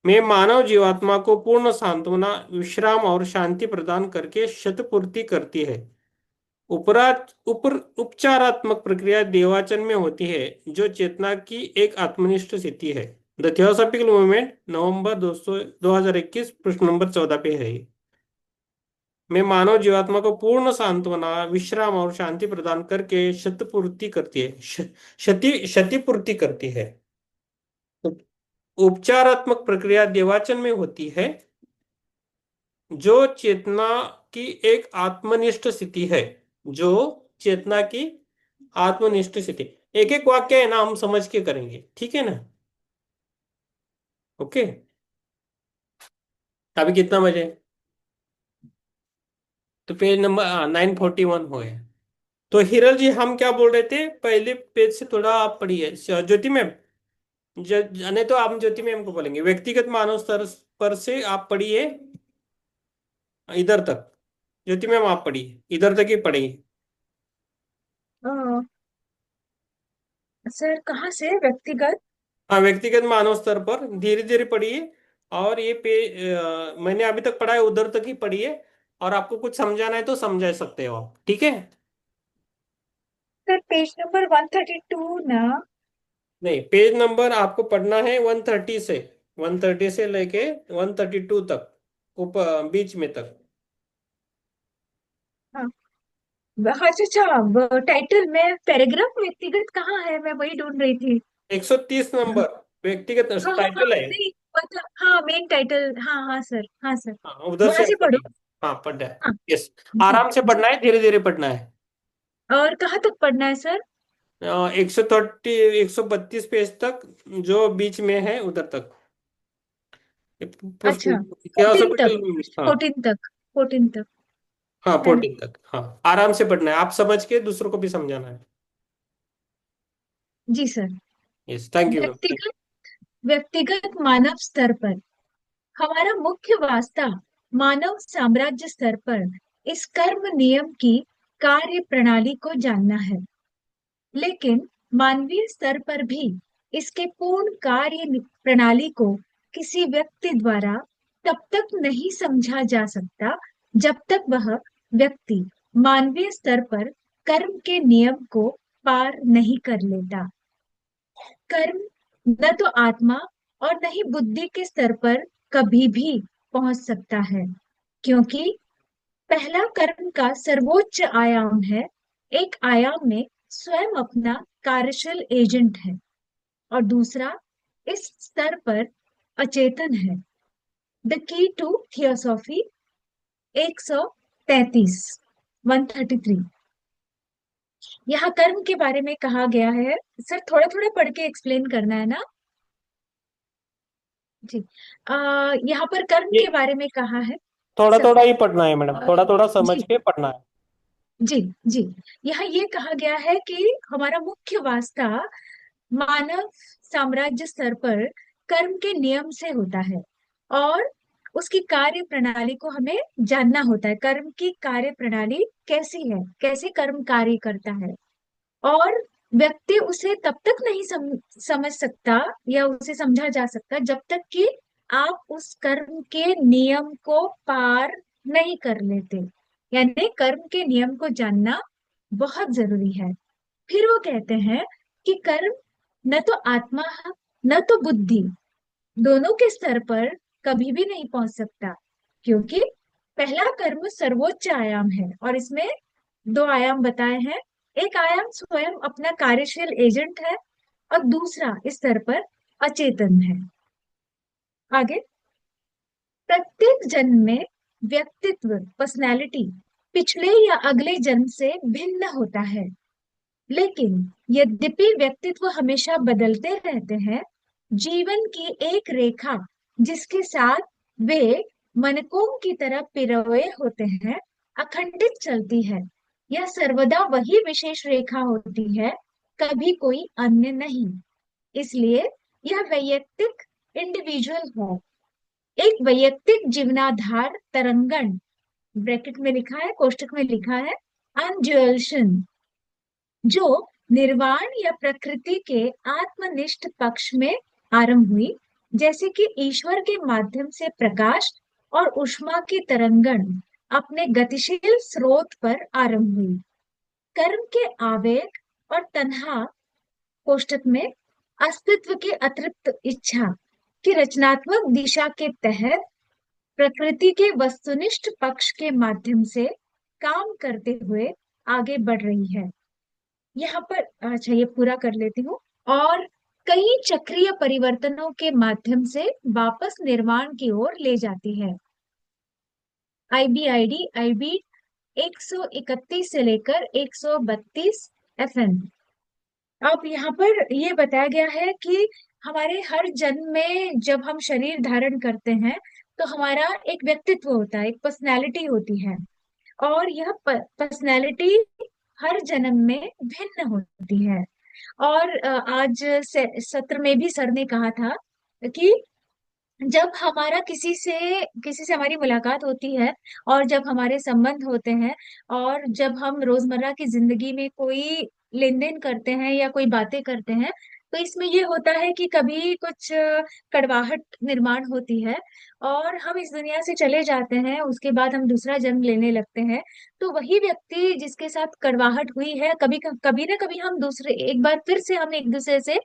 में मानव जीवात्मा को पूर्ण सांत्वना, विश्राम और शांति प्रदान करके शतपूर्ति करती है। उपरात उपर उपचारात्मक प्रक्रिया देवाचन में होती है, जो चेतना की एक आत्मनिष्ठ स्थिति है। द थियोसॉफिकल मूवमेंट, नवंबर 2021, पृष्ठ नंबर 14 पे है ये। में मानव जीवात्मा को पूर्ण सांत्वना, विश्राम और शांति प्रदान करके शतपूर्ति करती है, क्षतिपूर्ति करती है। उपचारात्मक प्रक्रिया देवाचन में होती है, जो चेतना की एक आत्मनिष्ठ स्थिति है। जो चेतना की आत्मनिष्ठ स्थिति। एक एक वाक्य है ना, हम समझ के करेंगे, ठीक है ना? ओके। अभी कितना बजे? तो पेज नंबर 941 हो गया। तो हिरल जी, हम क्या बोल रहे थे? पहले पेज से थोड़ा आप पढ़िए, ज्योति मैम। नहीं तो आप ज्योति मैम को बोलेंगे। व्यक्तिगत मानव स्तर पर से आप पढ़िए इधर तक। ज्योति मैम आप पढ़िए, इधर तक ही पढ़िए। सर कहाँ से व्यक्तिगत? हाँ, व्यक्तिगत मानव स्तर पर धीरे धीरे पढ़िए। और ये मैंने अभी तक पढ़ा है उधर तक ही पढ़िए। और आपको कुछ समझाना है तो समझा सकते हो आप, ठीक है? सर पेज नंबर 132 ना? नहीं, पेज नंबर आपको पढ़ना है 130 से, 130 से लेके 132 तक, ऊपर बीच में तक। हाँ। अच्छा अच्छा, टाइटल में पैराग्राफ व्यक्तिगत कहाँ है? मैं वही ढूंढ रही थी। 130 नंबर व्यक्तिगत हाँ हाँ हाँ, टाइटल है। नहीं मतलब हाँ मेन टाइटल, हाँ हाँ सर, हाँ सर। हाँ, उधर से वहां आप से पढ़ो। पढ़िए। हाँ, पढ़ना है। हाँ यस। जी आराम से जी। पढ़ना है, धीरे धीरे पढ़ना है। और कहाँ तक पढ़ना है सर? 132 पेज तक, जो बीच में है उधर तक। अच्छा, क्या 14 तक, हाँ। 14 तक, 14 तक हाँ, है ना? 14 तक। हाँ, आराम से पढ़ना है, आप समझ के दूसरों को भी समझाना है। जी sir. Yes, thank you ma'am. व्यक्तिगत व्यक्तिगत मानव स्तर पर हमारा मुख्य वास्ता मानव साम्राज्य स्तर पर इस कर्म नियम की कार्य प्रणाली को जानना है। लेकिन मानवीय स्तर पर भी इसके पूर्ण प्रणाली को किसी व्यक्ति द्वारा तब तक नहीं समझा जा सकता जब तक वह व्यक्ति मानवीय स्तर पर कर्म के नियम को पार नहीं कर लेता। कर्म न तो आत्मा और न ही बुद्धि के स्तर पर कभी भी पहुंच सकता है, क्योंकि पहला कर्म का सर्वोच्च आयाम है। एक आयाम में स्वयं अपना कार्यशील एजेंट है और दूसरा इस स्तर पर अचेतन है। The key to theosophy 133 133। यहाँ कर्म के बारे में कहा गया है। सर थोड़ा थोड़ा पढ़ के एक्सप्लेन करना है ना जी। यहाँ पर कर्म ये के बारे में कहा है थोड़ा सर। थोड़ा ही पढ़ना है मैडम, थोड़ा थोड़ा समझ जी के पढ़ना है। जी जी। यहाँ ये कहा गया है कि हमारा मुख्य वास्ता मानव साम्राज्य स्तर पर कर्म के नियम से होता है और उसकी कार्य प्रणाली को हमें जानना होता है। कर्म की कार्य प्रणाली कैसी है, कैसे कर्म कार्य करता है, और व्यक्ति उसे तब तक नहीं समझ सकता या उसे समझा जा सकता जब तक कि आप उस कर्म के नियम को पार नहीं कर लेते। यानी कर्म के नियम को जानना बहुत जरूरी है। फिर वो कहते हैं कि कर्म न तो आत्मा न तो बुद्धि दोनों के स्तर पर कभी भी नहीं पहुंच सकता, क्योंकि पहला कर्म सर्वोच्च आयाम है और इसमें दो आयाम बताए हैं। एक आयाम स्वयं अपना कार्यशील एजेंट है और दूसरा इस स्तर पर अचेतन है। आगे, प्रत्येक जन्म में व्यक्तित्व पर्सनैलिटी पिछले या अगले जन्म से भिन्न होता है, लेकिन यद्यपि व्यक्तित्व हमेशा बदलते रहते हैं, जीवन की एक रेखा जिसके साथ वे मनकों की तरह पिरोए होते हैं अखंडित चलती है। यह सर्वदा वही विशेष रेखा होती है, कभी कोई अन्य नहीं। इसलिए यह वैयक्तिक इंडिविजुअल है, एक वैयक्तिक जीवनाधार तरंगण, ब्रैकेट में लिखा है, कोष्टक में लिखा है अनड्यूएशन, जो निर्वाण या प्रकृति के आत्मनिष्ठ पक्ष में आरंभ हुई, जैसे कि ईश्वर के माध्यम से प्रकाश और ऊष्मा की तरंगण अपने गतिशील स्रोत पर आरंभ हुई। कर्म के आवेग और तन्हा, कोष्टक में अस्तित्व के अतृप्त इच्छा की रचनात्मक दिशा के तहत प्रकृति के वस्तुनिष्ठ पक्ष के माध्यम से काम करते हुए आगे बढ़ रही है। यहाँ पर अच्छा ये पूरा कर लेती हूँ। और कई चक्रीय परिवर्तनों के माध्यम से वापस निर्माण की ओर ले जाती है। आईबीआईडी आईबी 131 से लेकर 132 एफएम। अब यहाँ पर ये बताया गया है कि हमारे हर जन्म में जब हम शरीर धारण करते हैं तो हमारा एक व्यक्तित्व होता है, एक पर्सनैलिटी होती है, और यह पर्सनैलिटी हर जन्म में भिन्न होती है। और आज सत्र में भी सर ने कहा था कि जब हमारा किसी से हमारी मुलाकात होती है और जब हमारे संबंध होते हैं और जब हम रोजमर्रा की जिंदगी में कोई लेन देन करते हैं या कोई बातें करते हैं, तो इसमें ये होता है कि कभी कुछ कड़वाहट निर्माण होती है और हम इस दुनिया से चले जाते हैं, उसके बाद हम दूसरा जन्म लेने लगते हैं। तो वही व्यक्ति जिसके साथ कड़वाहट हुई है, कभी कभी ना कभी हम दूसरे एक बार फिर से हम एक दूसरे से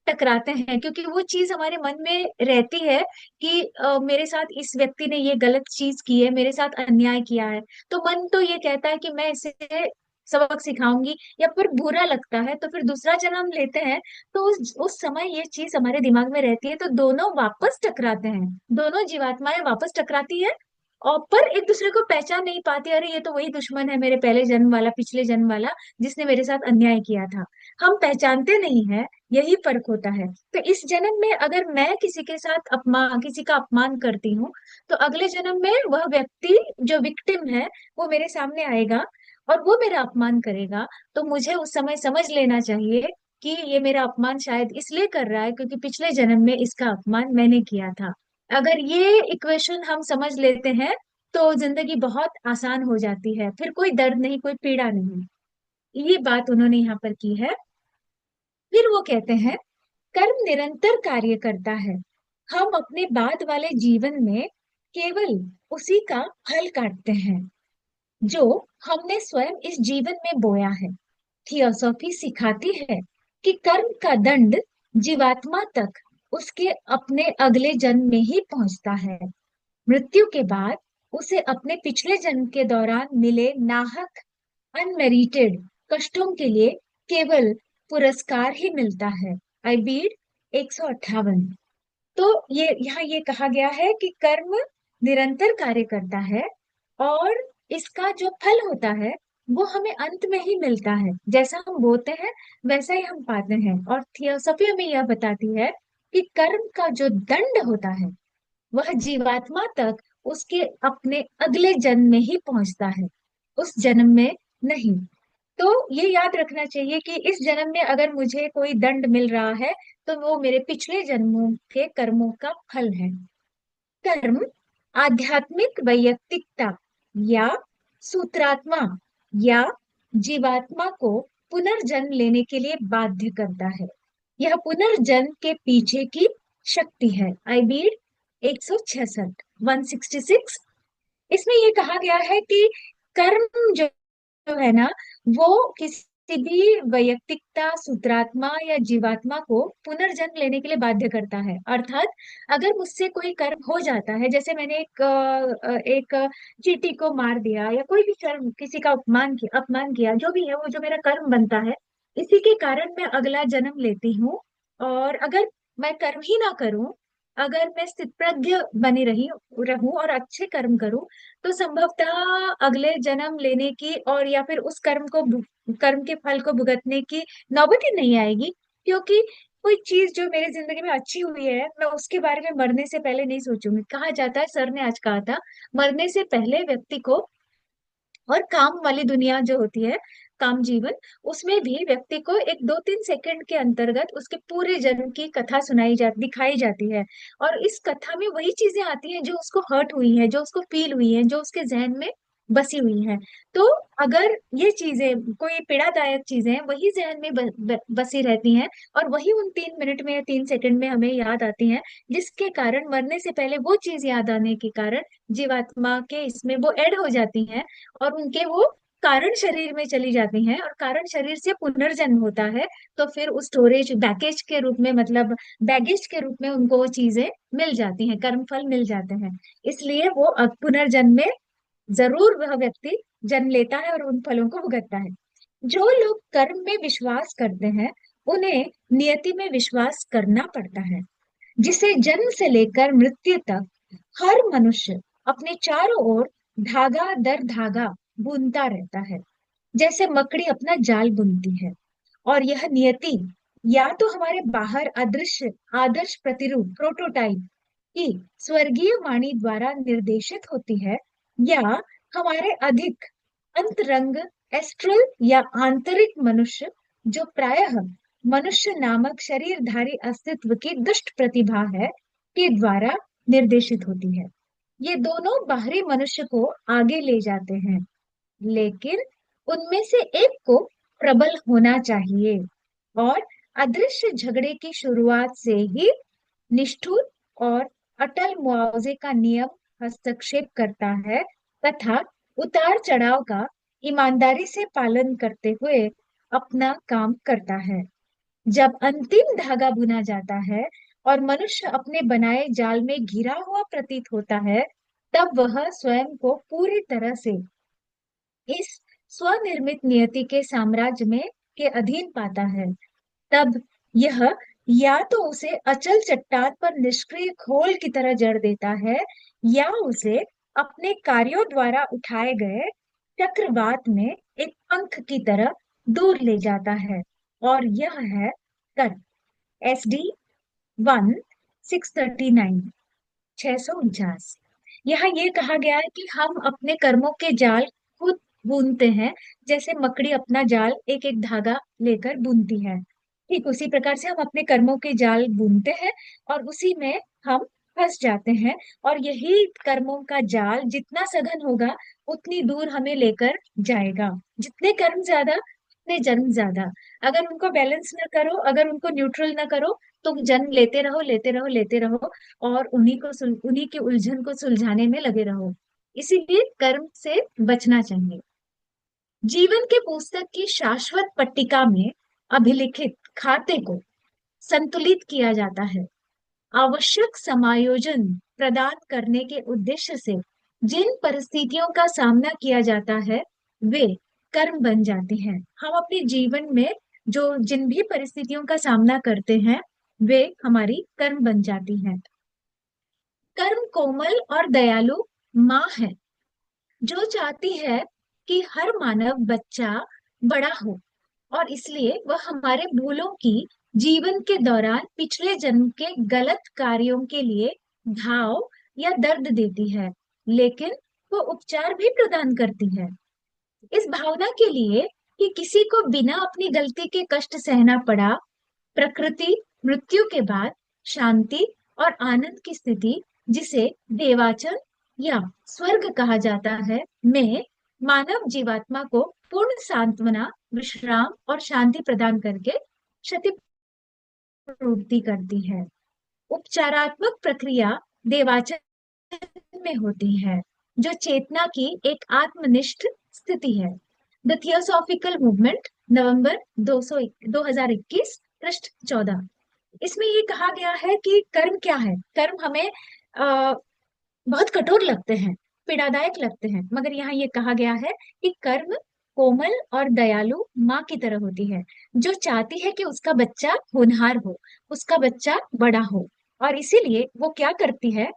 टकराते हैं, क्योंकि वो चीज हमारे मन में रहती है कि मेरे साथ इस व्यक्ति ने ये गलत चीज की है, मेरे साथ अन्याय किया है। तो मन तो ये कहता है कि मैं इसे सबक सिखाऊंगी, या फिर बुरा लगता है तो फिर दूसरा जन्म लेते हैं। तो उस समय ये चीज हमारे दिमाग में रहती है, तो दोनों वापस टकराते हैं, दोनों जीवात्माएं वापस टकराती है और पर एक दूसरे को पहचान नहीं पाती। अरे ये तो वही दुश्मन है मेरे पहले जन्म वाला, पिछले जन्म वाला, जिसने मेरे साथ अन्याय किया था। हम पहचानते नहीं है, यही फर्क होता है। तो इस जन्म में अगर मैं किसी का अपमान करती हूँ, तो अगले जन्म में वह व्यक्ति जो विक्टिम है वो मेरे सामने आएगा और वो मेरा अपमान करेगा। तो मुझे उस समय समझ लेना चाहिए कि ये मेरा अपमान शायद इसलिए कर रहा है क्योंकि पिछले जन्म में इसका अपमान मैंने किया था। अगर ये इक्वेशन हम समझ लेते हैं तो जिंदगी बहुत आसान हो जाती है, फिर कोई दर्द नहीं, कोई पीड़ा नहीं। ये बात उन्होंने यहाँ पर की है। फिर वो कहते हैं कर्म निरंतर कार्य करता है। हम अपने बाद वाले जीवन में केवल उसी का फल काटते हैं जो हमने स्वयं इस जीवन में बोया है। थियोसॉफी सिखाती है कि कर्म का दंड जीवात्मा तक उसके अपने अगले जन्म में ही पहुंचता है। मृत्यु के बाद उसे अपने पिछले जन्म के दौरान मिले नाहक अनमेरिटेड कष्टों के लिए केवल पुरस्कार ही मिलता है। आइबीड 158। तो ये कहा गया है कि कर्म निरंतर कार्य करता है और इसका जो फल होता है वो हमें अंत में ही मिलता है। जैसा हम बोते हैं वैसा ही हम पाते हैं। और थियोसॉफी हमें यह बताती है कि कर्म का जो दंड होता है वह जीवात्मा तक उसके अपने अगले जन्म में ही पहुंचता है, उस जन्म में नहीं। तो ये याद रखना चाहिए कि इस जन्म में अगर मुझे कोई दंड मिल रहा है तो वो मेरे पिछले जन्मों के कर्मों का फल है। कर्म आध्यात्मिक वैयक्तिकता या सूत्रात्मा या जीवात्मा को पुनर्जन्म लेने के लिए बाध्य करता है। यह पुनर्जन्म के पीछे की शक्ति है। आइबीड 166 166। इसमें ये कहा गया है कि कर्म जो है ना वो किसी भी वैयक्तिकता सूत्रात्मा या जीवात्मा को पुनर्जन्म लेने के लिए बाध्य करता है। अर्थात अगर मुझसे कोई कर्म हो जाता है, जैसे मैंने एक चींटी को मार दिया या कोई भी कर्म किसी का अपमान किया, जो भी है वो जो मेरा कर्म बनता है, इसी के कारण मैं अगला जन्म लेती हूँ। और अगर मैं कर्म ही ना करूं, अगर मैं स्थितप्रज्ञ बनी रही रहूं और अच्छे कर्म करूं, तो संभवतः अगले जन्म लेने की और या फिर उस कर्म के फल को भुगतने की नौबत ही नहीं आएगी। क्योंकि कोई चीज जो मेरी जिंदगी में अच्छी हुई है मैं उसके बारे में मरने से पहले नहीं सोचूंगी। कहा जाता है, सर ने आज कहा था, मरने से पहले व्यक्ति को, और काम वाली दुनिया जो होती है, काम जीवन, उसमें भी व्यक्ति को एक 2-3 सेकंड के अंतर्गत उसके पूरे जन्म की कथा दिखाई जाती है। और इस कथा में वही चीजें आती हैं जो उसको हर्ट हुई है, जो उसको फील हुई है, जो उसके जहन में बसी हुई है। तो अगर ये चीजें कोई पीड़ादायक चीजें हैं वही जहन में बसी रहती हैं और वही उन 3 मिनट में या 3 सेकंड में हमें याद आती हैं, जिसके कारण मरने से पहले वो चीज याद आने के कारण जीवात्मा के इसमें वो ऐड हो जाती हैं और उनके वो कारण शरीर में चली जाती हैं और कारण शरीर से पुनर्जन्म होता है। तो फिर उस स्टोरेज बैगेज के रूप में, मतलब बैगेज के रूप में उनको वो चीजें मिल जाती हैं, कर्म फल मिल जाते हैं। इसलिए वो पुनर्जन्म में जरूर वह व्यक्ति जन्म लेता है और उन फलों को भुगतता है। जो लोग कर्म में विश्वास करते हैं उन्हें नियति में विश्वास करना पड़ता है, जिसे जन्म से लेकर मृत्यु तक हर मनुष्य अपने चारों ओर धागा दर धागा बुनता रहता है, जैसे मकड़ी अपना जाल बुनती है। और यह नियति या तो हमारे बाहर अदृश्य आदर्श प्रतिरूप प्रोटोटाइप की स्वर्गीय वाणी द्वारा निर्देशित होती है, या हमारे अधिक अंतरंग एस्ट्रल या आंतरिक मनुष्य, जो प्रायः मनुष्य नामक शरीरधारी अस्तित्व की दुष्ट प्रतिभा है, के द्वारा निर्देशित होती है। ये दोनों बाहरी मनुष्य को आगे ले जाते हैं, लेकिन उनमें से एक को प्रबल होना चाहिए और अदृश्य झगड़े की शुरुआत से ही निष्ठुर और अटल मुआवजे का नियम हस्तक्षेप करता है तथा उतार चढ़ाव का ईमानदारी से पालन करते हुए अपना काम करता है। जब अंतिम धागा बुना जाता है और मनुष्य अपने बनाए जाल में घिरा हुआ प्रतीत होता है, तब वह स्वयं को पूरी तरह से इस स्वनिर्मित नियति के साम्राज्य में के अधीन पाता है। तब यह या तो उसे अचल चट्टान पर निष्क्रिय खोल की तरह जड़ देता है, या उसे अपने कार्यों द्वारा उठाए गए चक्रवात में एक पंख की तरह दूर ले जाता है। और यह है कर्म। SD 1 649। यहाँ ये कहा गया है कि हम अपने कर्मों के जाल खुद बुनते हैं, जैसे मकड़ी अपना जाल एक एक धागा लेकर बुनती है। ठीक उसी प्रकार से हम अपने कर्मों के जाल बुनते हैं और उसी में हम फंस जाते हैं। और यही कर्मों का जाल जितना सघन होगा उतनी दूर हमें लेकर जाएगा। जितने कर्म ज्यादा उतने जन्म ज्यादा। अगर उनको बैलेंस ना करो, अगर उनको न्यूट्रल ना करो, तो जन्म लेते रहो लेते रहो लेते रहो और उन्हीं की उलझन को सुलझाने में लगे रहो। इसीलिए कर्म से बचना चाहिए। जीवन के पुस्तक की शाश्वत पट्टिका में अभिलिखित खाते को संतुलित किया जाता है। आवश्यक समायोजन प्रदान करने के उद्देश्य से जिन परिस्थितियों का सामना किया जाता है वे कर्म बन जाते हैं। हम अपने जीवन में जो जिन भी परिस्थितियों का सामना करते हैं वे हमारी कर्म बन जाती हैं। कर्म कोमल और दयालु माँ है जो चाहती है कि हर मानव बच्चा बड़ा हो, और इसलिए वह हमारे भूलों की जीवन के दौरान पिछले जन्म के गलत कार्यों के लिए घाव या दर्द देती है, लेकिन वो उपचार भी प्रदान करती है। इस भावना के लिए कि किसी को बिना अपनी गलती के कष्ट सहना पड़ा, प्रकृति मृत्यु के बाद शांति और आनंद की स्थिति, जिसे देवाचन या स्वर्ग कहा जाता है, में मानव जीवात्मा को पूर्ण सांत्वना, विश्राम और शांति प्रदान करके क्षतिपूर्ति करती है। उपचारात्मक प्रक्रिया देवाचन में होती है, जो चेतना की एक आत्मनिष्ठ स्थिति है। द थियोसॉफिकल मूवमेंट, नवंबर 2021, पृष्ठ 14। इसमें ये कहा गया है कि कर्म क्या है। कर्म हमें बहुत कठोर लगते हैं, पीड़ादायक लगते हैं, मगर यहाँ ये कहा गया है कि कर्म कोमल और दयालु माँ की तरह होती है, जो चाहती है कि उसका बच्चा होनहार हो, उसका बच्चा बड़ा हो, और इसीलिए वो क्या करती है,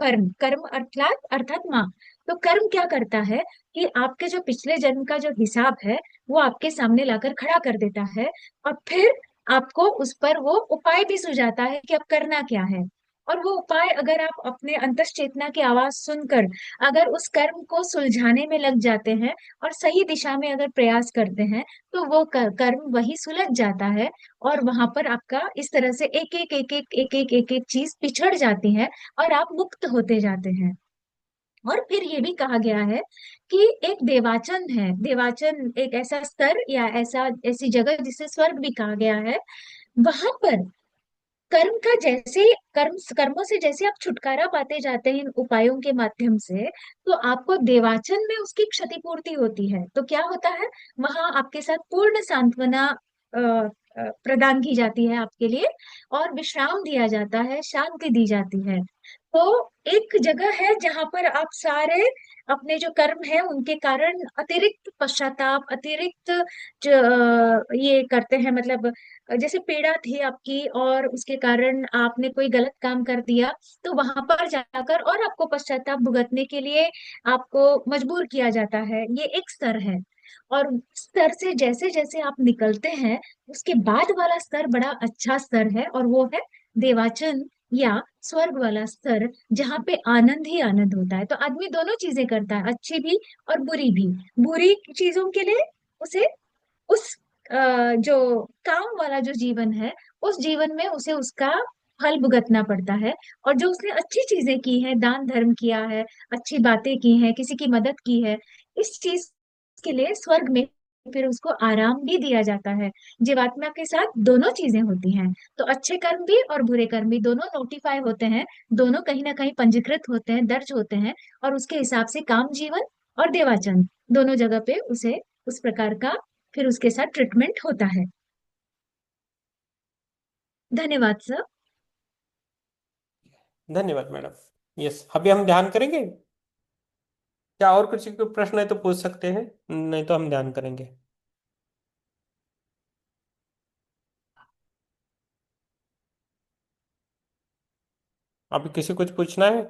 कर्म, कर्म अर्थात अर्थात माँ। तो कर्म क्या करता है कि आपके जो पिछले जन्म का जो हिसाब है वो आपके सामने लाकर खड़ा कर देता है, और फिर आपको उस पर वो उपाय भी सुझाता है कि अब करना क्या है। और वो उपाय अगर आप अपने अंतश्चेतना की आवाज सुनकर अगर उस कर्म को सुलझाने में लग जाते हैं और सही दिशा में अगर प्रयास करते हैं, तो वो कर्म वही सुलझ जाता है, और वहां पर आपका इस तरह से एक एक चीज पिछड़ जाती है और आप मुक्त होते जाते हैं। और फिर ये भी कहा गया है कि एक देवाचन है, देवाचन एक ऐसा स्तर या ऐसी जगह जिसे स्वर्ग भी कहा गया है। वहां पर कर्म का जैसे कर्मों से जैसे आप छुटकारा पाते जाते हैं इन उपायों के माध्यम से, तो आपको देवाचन में उसकी क्षतिपूर्ति होती है। तो क्या होता है, वहां आपके साथ पूर्ण सांत्वना प्रदान की जाती है आपके लिए, और विश्राम दिया जाता है, शांति दी जाती है। तो एक जगह है जहां पर आप सारे अपने जो कर्म है उनके कारण अतिरिक्त पश्चाताप, अतिरिक्त ये करते हैं, मतलब जैसे पीड़ा थी आपकी और उसके कारण आपने कोई गलत काम कर दिया, तो वहां पर जाकर और आपको पश्चाताप भुगतने के लिए आपको मजबूर किया जाता है। ये एक स्तर है। और स्तर से जैसे जैसे आप निकलते हैं, उसके बाद वाला स्तर बड़ा अच्छा स्तर है, और वो है देवाचन या स्वर्ग वाला स्तर, जहाँ पे आनंद ही आनंद होता है। तो आदमी दोनों चीजें करता है, अच्छी भी और बुरी भी। बुरी चीजों के लिए उसे उस जो काम वाला जो जीवन है, उस जीवन में उसे उसका फल भुगतना पड़ता है। और जो उसने अच्छी चीजें की हैं, दान धर्म किया है, अच्छी बातें की हैं, किसी की मदद की है, इस चीज के लिए स्वर्ग में फिर उसको आराम भी दिया जाता है। जीवात्मा के साथ दोनों चीजें होती हैं। तो अच्छे कर्म भी और बुरे कर्म भी दोनों नोटिफाई होते हैं, दोनों कहीं ना कहीं पंजीकृत होते हैं, दर्ज होते हैं, और उसके हिसाब से काम जीवन और देवाचन दोनों जगह पे उसे उस प्रकार का फिर उसके साथ ट्रीटमेंट होता है। धन्यवाद सर। धन्यवाद मैडम। यस, अभी हम ध्यान करेंगे। क्या और कुछ प्रश्न है तो पूछ सकते हैं, नहीं तो हम ध्यान करेंगे। अभी किसी कुछ पूछना है?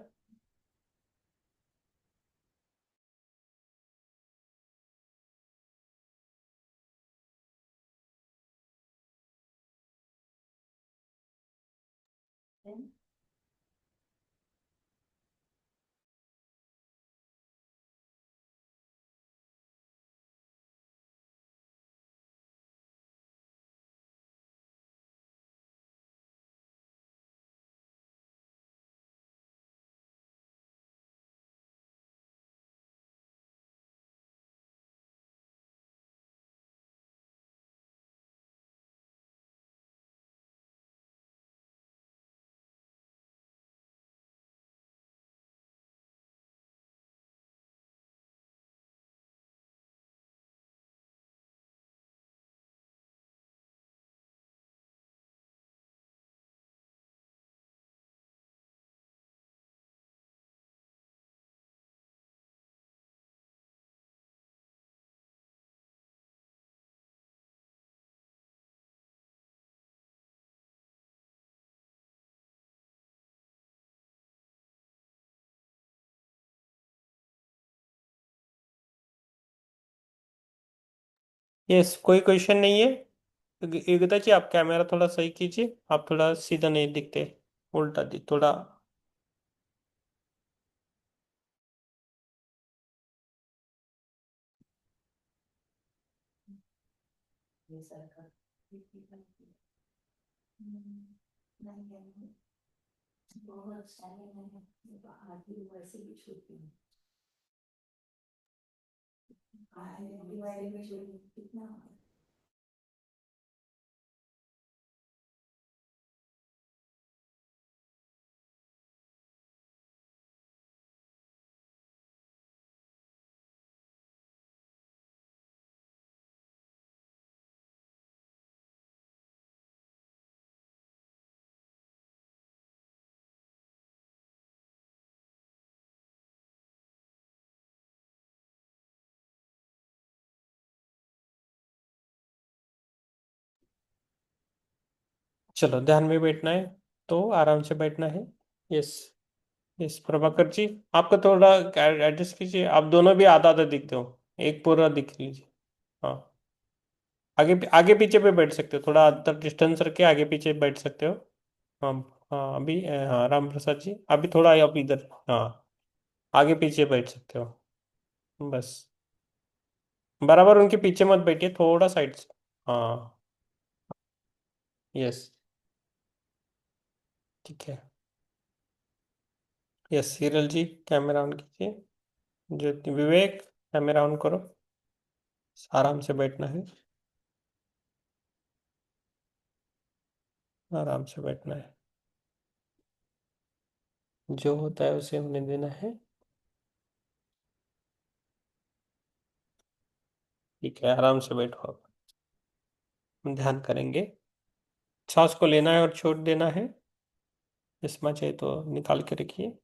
यस, कोई क्वेश्चन नहीं है। युगता जी, आप कैमरा थोड़ा सही कीजिए, आप थोड़ा सीधा नहीं दिखते, उल्टा दिख थोड़ा। चलो, ध्यान में बैठना है तो आराम से बैठना है। यस। यस, प्रभाकर जी, आपका थोड़ा एडजस्ट कीजिए, आप दोनों भी आधा आधा दिखते हो, एक पूरा दिख लीजिए। हाँ, आगे आगे पीछे पे बैठ सकते हो, थोड़ा अंतर डिस्टेंस रख के आगे पीछे बैठ सकते हो। हाँ। हाँ, अभी हाँ, राम प्रसाद जी, अभी थोड़ा आप इधर, हाँ, आगे पीछे बैठ सकते हो, बस। बराबर उनके पीछे मत बैठिए, थोड़ा साइड से। हाँ। यस। ठीक है। यस, सीरियल जी, कैमरा ऑन कीजिए। ज्योति, विवेक, कैमरा ऑन करो। आराम से बैठना है, आराम से बैठना है, जो होता है उसे होने देना है। ठीक है, आराम से बैठो आप। हम ध्यान करेंगे, सांस को लेना है और छोड़ देना है। चश्मा चाहिए तो निकाल के रखिए।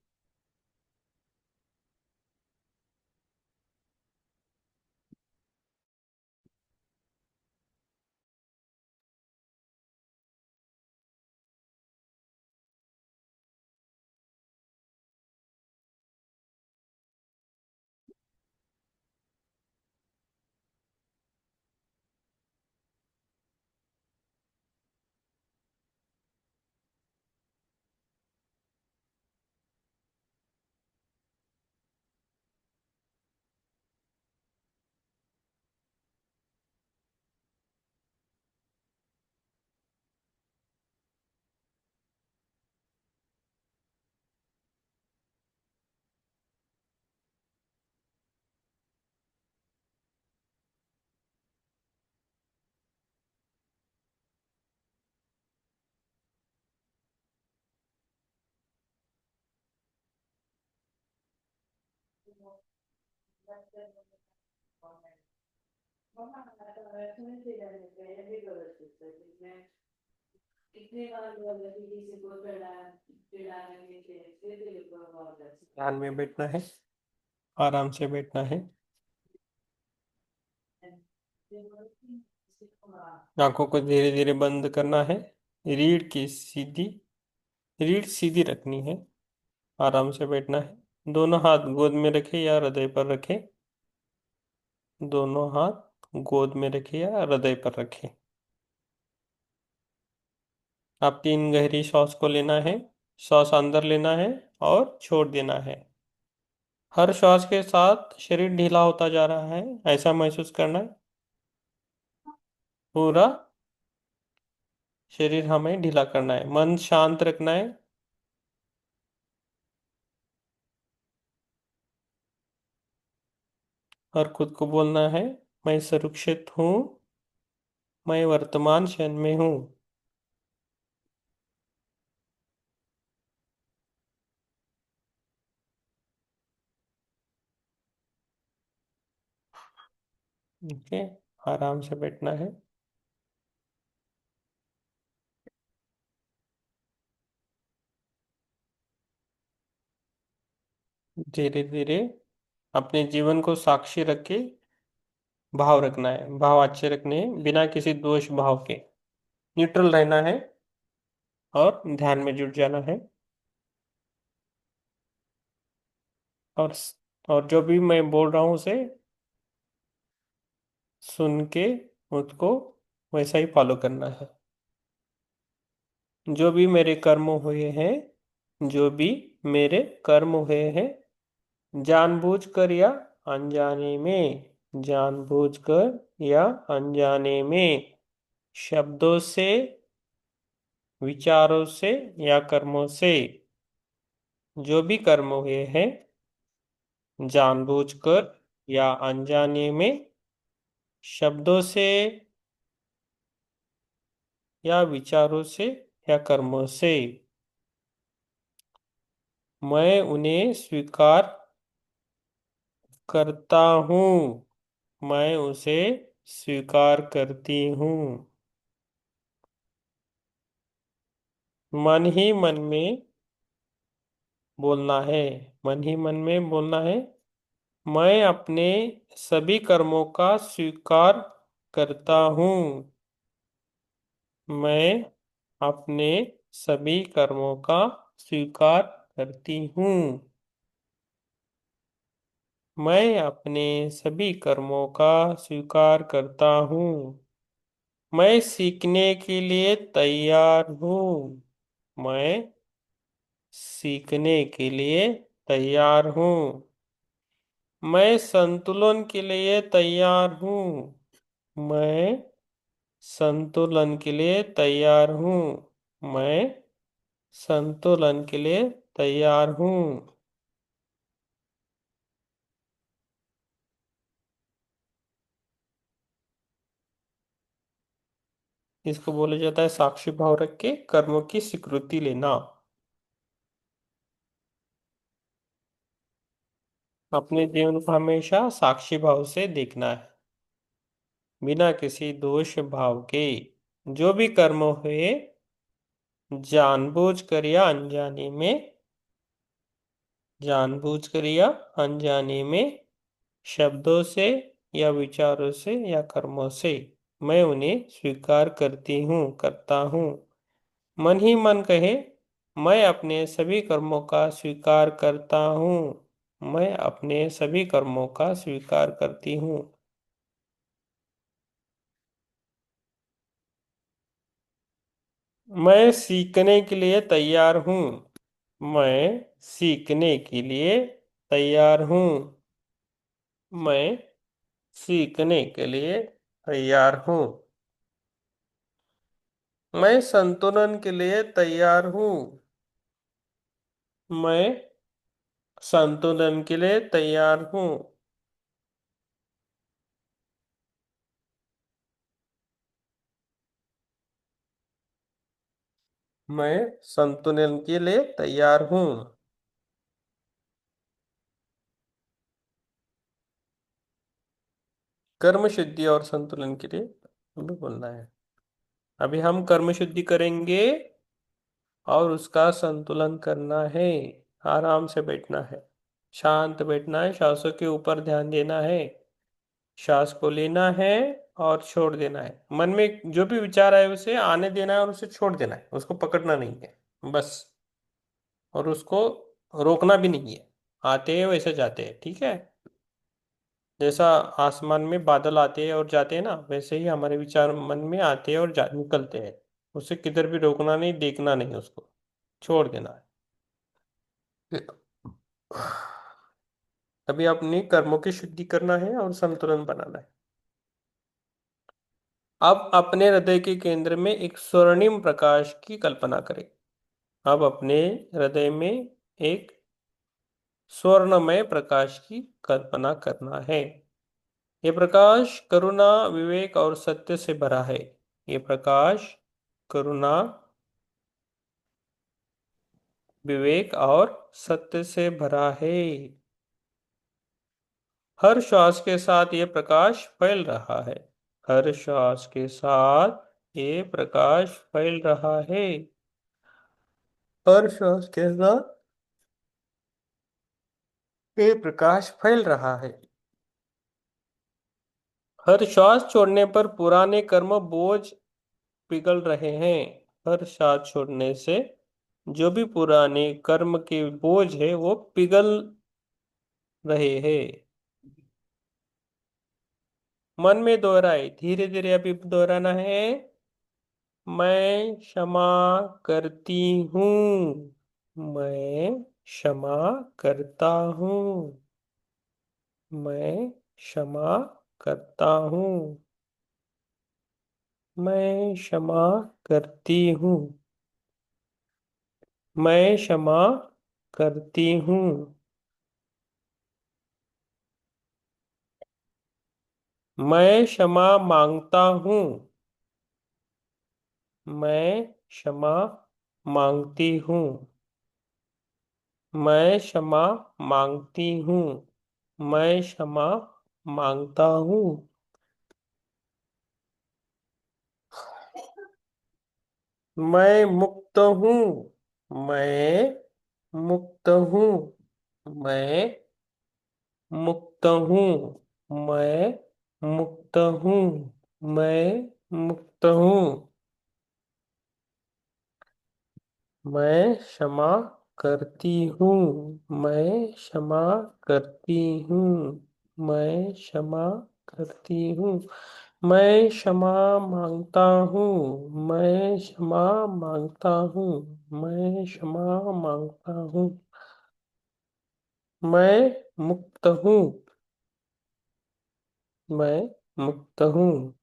ध्यान में बैठना है, आराम से बैठना है। आंखों को धीरे धीरे बंद करना है। रीढ़ की सीधी, रीढ़ सीधी रखनी है। आराम से बैठना है। दोनों हाथ गोद में रखे या हृदय पर रखे। दोनों हाथ गोद में रखे या हृदय पर रखे। आप 3 गहरी सांस को लेना है। सांस अंदर लेना है और छोड़ देना है। हर श्वास के साथ शरीर ढीला होता जा रहा है, ऐसा महसूस करना है। पूरा शरीर हमें ढीला करना है, मन शांत रखना है। और खुद को बोलना है, मैं सुरक्षित हूँ, मैं वर्तमान क्षण में हूँ। ओके, आराम से बैठना है। धीरे धीरे अपने जीवन को साक्षी रख के भाव रखना है, भाव अच्छे रखने हैं, बिना किसी दोष भाव के। न्यूट्रल रहना है और ध्यान में जुट जाना है। और और जो भी मैं बोल रहा हूँ उसे सुन के उसको वैसा ही फॉलो करना है। जो भी मेरे कर्म हुए हैं, जो भी मेरे कर्म हुए हैं, जानबूझकर या अनजाने में, जानबूझकर या अनजाने में, शब्दों से, विचारों से या कर्मों से, जो भी कर्म हुए हैं, जानबूझकर या अनजाने में, शब्दों से या विचारों से या कर्मों से, मैं उन्हें स्वीकार करता हूँ, मैं उसे स्वीकार करती हूँ। मन ही मन में बोलना है, मन ही मन में बोलना है, मैं अपने सभी कर्मों का स्वीकार करता हूँ, मैं अपने सभी कर्मों का स्वीकार करती हूँ, मैं अपने सभी कर्मों का स्वीकार करता हूँ, मैं सीखने के लिए तैयार हूँ, मैं सीखने के लिए तैयार हूँ, मैं संतुलन के लिए तैयार हूँ, मैं संतुलन के लिए तैयार हूँ, मैं संतुलन के लिए तैयार हूँ। इसको बोला जाता है साक्षी भाव रख के कर्मों की स्वीकृति लेना। अपने जीवन को हमेशा साक्षी भाव से देखना है, बिना किसी दोष भाव के। जो भी कर्म हुए, जानबूझकर या अनजाने में, जानबूझकर या अनजाने में, शब्दों से या विचारों से या कर्मों से, मैं उन्हें स्वीकार करती हूँ, करता हूँ। मन ही मन कहे, मैं अपने सभी कर्मों का स्वीकार करता हूँ, मैं अपने सभी कर्मों का स्वीकार करती हूँ। मैं सीखने के लिए तैयार हूँ, मैं सीखने के लिए तैयार हूँ, मैं सीखने के लिए तैयार हूँ, मैं संतुलन के लिए तैयार हूँ, मैं संतुलन के लिए तैयार हूँ, मैं संतुलन के लिए तैयार हूँ। कर्म शुद्धि और संतुलन के लिए हमें बोलना है। अभी हम कर्म शुद्धि करेंगे और उसका संतुलन करना है। आराम से बैठना है, शांत बैठना है, सांसों के ऊपर ध्यान देना है, श्वास को लेना है और छोड़ देना है। मन में जो भी विचार आए उसे आने देना है और उसे छोड़ देना है, उसको पकड़ना नहीं है बस। और उसको रोकना भी नहीं है, आते हैं वैसे जाते हैं, ठीक है। जैसा आसमान में बादल आते हैं और जाते हैं ना, वैसे ही हमारे विचार मन में आते हैं और निकलते हैं। उसे किधर भी रोकना नहीं, देखना नहीं, उसको छोड़ देना है। अभी अपनी कर्मों की शुद्धि करना है और संतुलन बनाना है। अब अपने हृदय के केंद्र में एक स्वर्णिम प्रकाश की कल्पना करें। अब अपने हृदय में एक स्वर्णमय प्रकाश की कल्पना करना है। ये प्रकाश करुणा, विवेक और सत्य से भरा है। ये प्रकाश करुणा, विवेक और सत्य से भरा है। हर श्वास के साथ ये प्रकाश फैल रहा है, हर श्वास के साथ ये प्रकाश फैल रहा है, हर श्वास के साथ ये प्रकाश फैल रहा है। हर श्वास छोड़ने पर पुराने कर्म बोझ पिघल रहे हैं। हर सांस छोड़ने से जो भी पुराने कर्म के बोझ है वो पिघल रहे हैं। मन में दोहराए, धीरे धीरे अभी दोहराना है। मैं क्षमा करती हूँ। मैं क्षमा करता हूँ। मैं क्षमा करता हूँ। मैं क्षमा करती हूँ। मैं क्षमा करती हूँ। मैं क्षमा मांगता हूँ। मैं क्षमा मांगती हूँ। मैं क्षमा मांगती हूँ। मैं क्षमा मांगता हूँ। मैं मुक्त हूँ। मैं मुक्त हूँ। मैं मुक्त हूँ। मैं मुक्त हूँ। मैं मुक्त हूँ। मैं क्षमा करती हूँ। मैं क्षमा करती हूँ। मैं क्षमा करती हूँ। मैं क्षमा मांगता हूँ। मैं क्षमा मांगता हूँ। मैं क्षमा मांगता हूँ। मैं मुक्त हूँ। मैं मुक्त हूँ।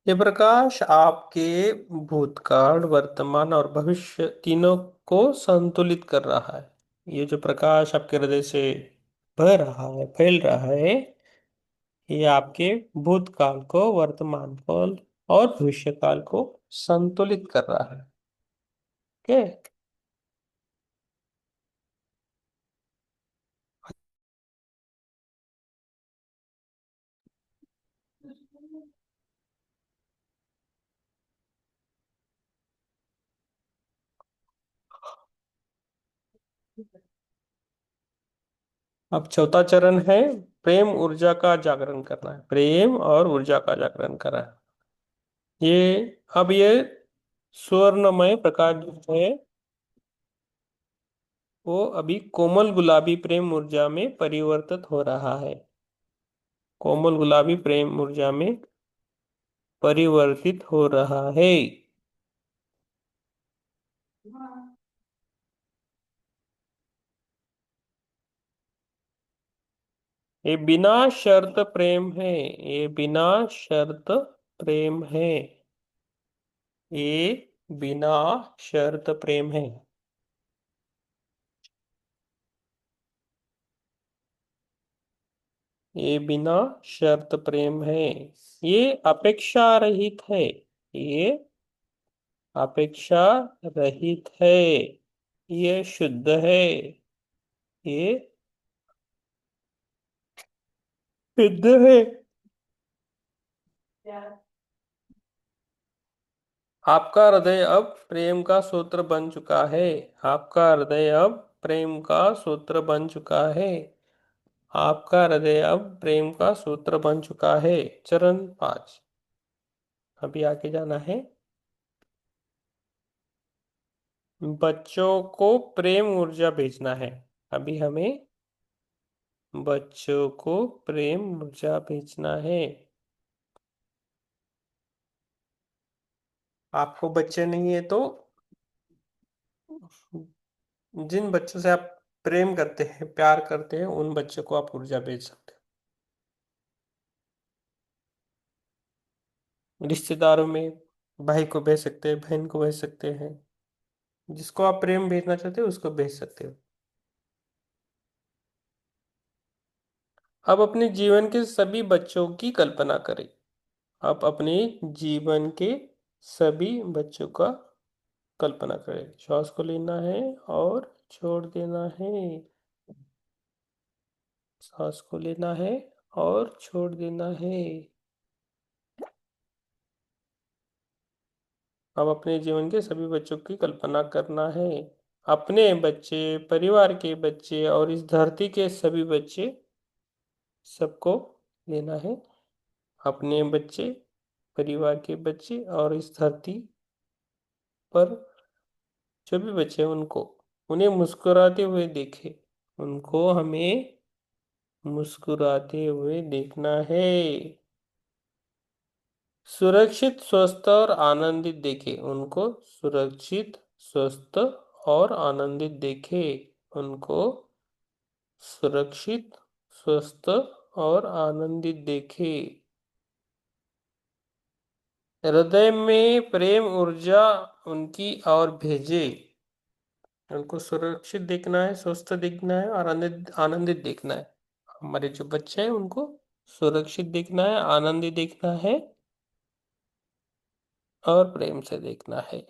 ये प्रकाश आपके भूतकाल, वर्तमान और भविष्य तीनों को संतुलित कर रहा है। ये जो प्रकाश आपके हृदय से बह रहा है, फैल रहा है, ये आपके भूतकाल को, वर्तमान को और भविष्य काल को संतुलित कर रहा है। ओके। अब चौथा चरण है प्रेम ऊर्जा का जागरण करना है। प्रेम और ऊर्जा का जागरण करना है। ये स्वर्णमय प्रकाश जो है वो अभी कोमल गुलाबी प्रेम ऊर्जा में परिवर्तित हो रहा है। कोमल गुलाबी प्रेम ऊर्जा में परिवर्तित हो रहा है। ये बिना शर्त प्रेम है। ये बिना शर्त प्रेम है। ये बिना शर्त प्रेम है। ये बिना शर्त प्रेम है। ये अपेक्षा रहित है। ये अपेक्षा रहित है। ये शुद्ध है। ये शुद्ध है। आपका हृदय अब प्रेम का सूत्र बन चुका है। आपका हृदय अब प्रेम का सूत्र बन चुका है। आपका हृदय अब प्रेम का सूत्र बन चुका है। चरण 5। अभी आगे जाना है। बच्चों को प्रेम ऊर्जा भेजना है। अभी हमें बच्चों को प्रेम ऊर्जा भेजना है। आपको बच्चे नहीं है तो जिन बच्चों से आप प्रेम करते हैं, प्यार करते हैं, उन बच्चों को आप ऊर्जा भेज सकते हैं। रिश्तेदारों में भाई को भेज सकते हैं, बहन को भेज सकते हैं। जिसको आप प्रेम भेजना चाहते हो उसको भेज सकते हो। अब अपने जीवन के सभी बच्चों की कल्पना करें। आप अपने जीवन के सभी बच्चों का कल्पना करें। श्वास को लेना है और छोड़ देना है। सांस को लेना है और छोड़ देना है। अब अपने जीवन के सभी बच्चों की कल्पना करना है। अपने बच्चे, परिवार के बच्चे और इस धरती के सभी बच्चे, सबको लेना है। अपने बच्चे, परिवार के बच्चे और इस धरती पर जो भी बच्चे हैं उनको, उन्हें मुस्कुराते हुए देखे। उनको हमें मुस्कुराते हुए देखना है। सुरक्षित, स्वस्थ और आनंदित देखे उनको। सुरक्षित, स्वस्थ और आनंदित देखे उनको। सुरक्षित, स्वस्थ और आनंदित देखे। हृदय में प्रेम ऊर्जा उनकी और भेजे। उनको सुरक्षित देखना है, स्वस्थ देखना है और आनंदित आनंदित देखना है। हमारे जो बच्चे हैं उनको सुरक्षित देखना है, आनंदित देखना है और प्रेम से देखना है।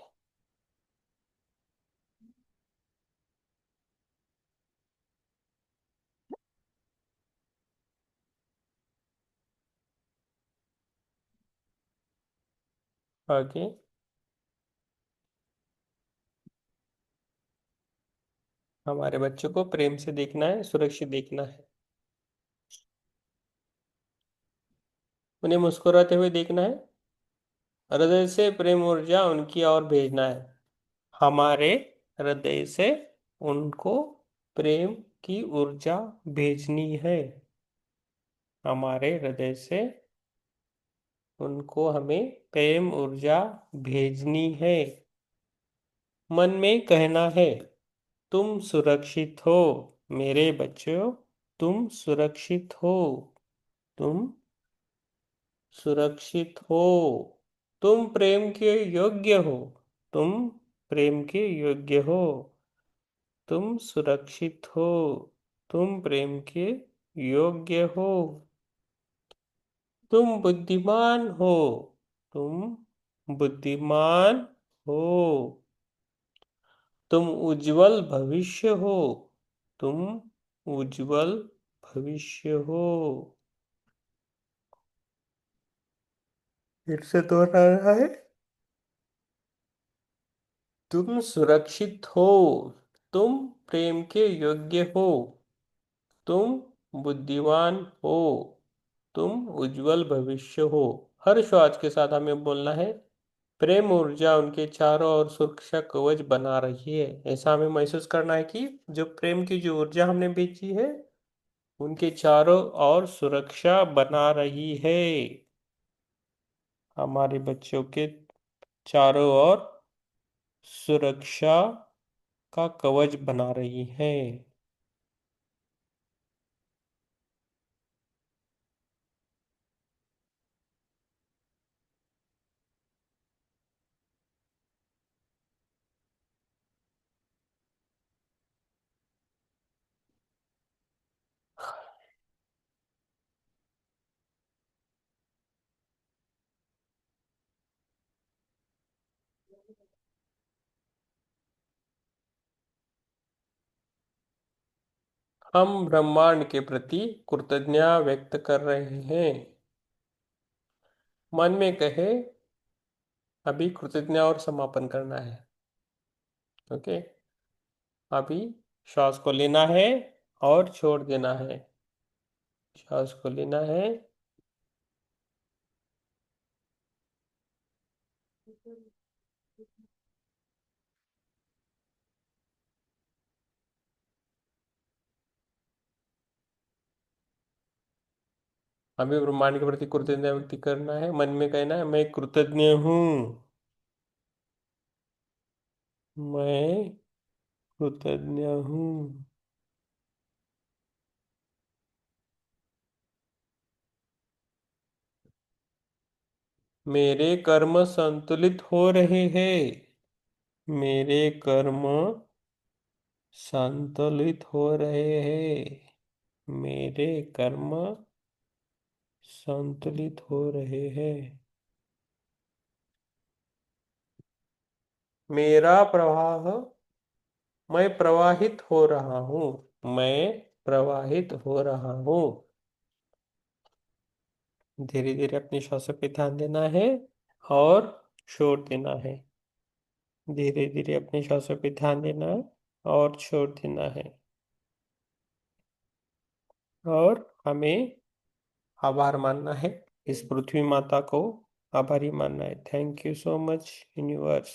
आगे, हमारे बच्चों को प्रेम से देखना है, सुरक्षित देखना है। उन्हें मुस्कुराते हुए देखना है। हृदय से प्रेम ऊर्जा उनकी ओर भेजना है। हमारे हृदय से उनको प्रेम की ऊर्जा भेजनी है। हमारे हृदय से उनको हमें प्रेम ऊर्जा भेजनी है। मन में कहना है, तुम सुरक्षित हो मेरे बच्चों। तुम सुरक्षित हो। तुम सुरक्षित हो। तुम प्रेम के योग्य हो। तुम प्रेम के योग्य हो। तुम सुरक्षित हो। तुम प्रेम के योग्य हो। तुम बुद्धिमान हो। तुम बुद्धिमान हो। तुम उज्जवल भविष्य हो। तुम उज्जवल भविष्य हो। फिर से दोहराना है। तुम सुरक्षित हो। तुम प्रेम के योग्य हो। तुम बुद्धिमान हो। तुम उज्जवल भविष्य हो। हर श्वास के साथ हमें बोलना है, प्रेम ऊर्जा उनके चारों ओर सुरक्षा कवच बना रही है। ऐसा हमें महसूस करना है कि जो प्रेम की जो ऊर्जा हमने भेजी है उनके चारों ओर सुरक्षा बना रही है। हमारे बच्चों के चारों ओर सुरक्षा का कवच बना रही है। हम ब्रह्मांड के प्रति कृतज्ञता व्यक्त कर रहे हैं। मन में कहे, अभी कृतज्ञता और समापन करना है। ओके, अभी श्वास को लेना है और छोड़ देना है। श्वास को लेना है। अभी ब्रह्मांड के प्रति कृतज्ञता व्यक्त करना है। मन में कहना है, मैं कृतज्ञ हूँ। मैं कृतज्ञ हूँ। मेरे कर्म संतुलित हो रहे हैं। मेरे कर्म संतुलित हो रहे हैं। मेरे कर्म संतुलित हो रहे हैं। मेरा प्रवाह, मैं प्रवाहित हो रहा हूँ। मैं प्रवाहित हो रहा हूँ। धीरे धीरे अपनी श्वासों पे ध्यान देना है और छोड़ देना है। धीरे धीरे अपनी श्वासों पे ध्यान देना है और छोड़ देना है। और हमें आभार मानना है। इस पृथ्वी माता को आभारी मानना है। Thank you so much universe.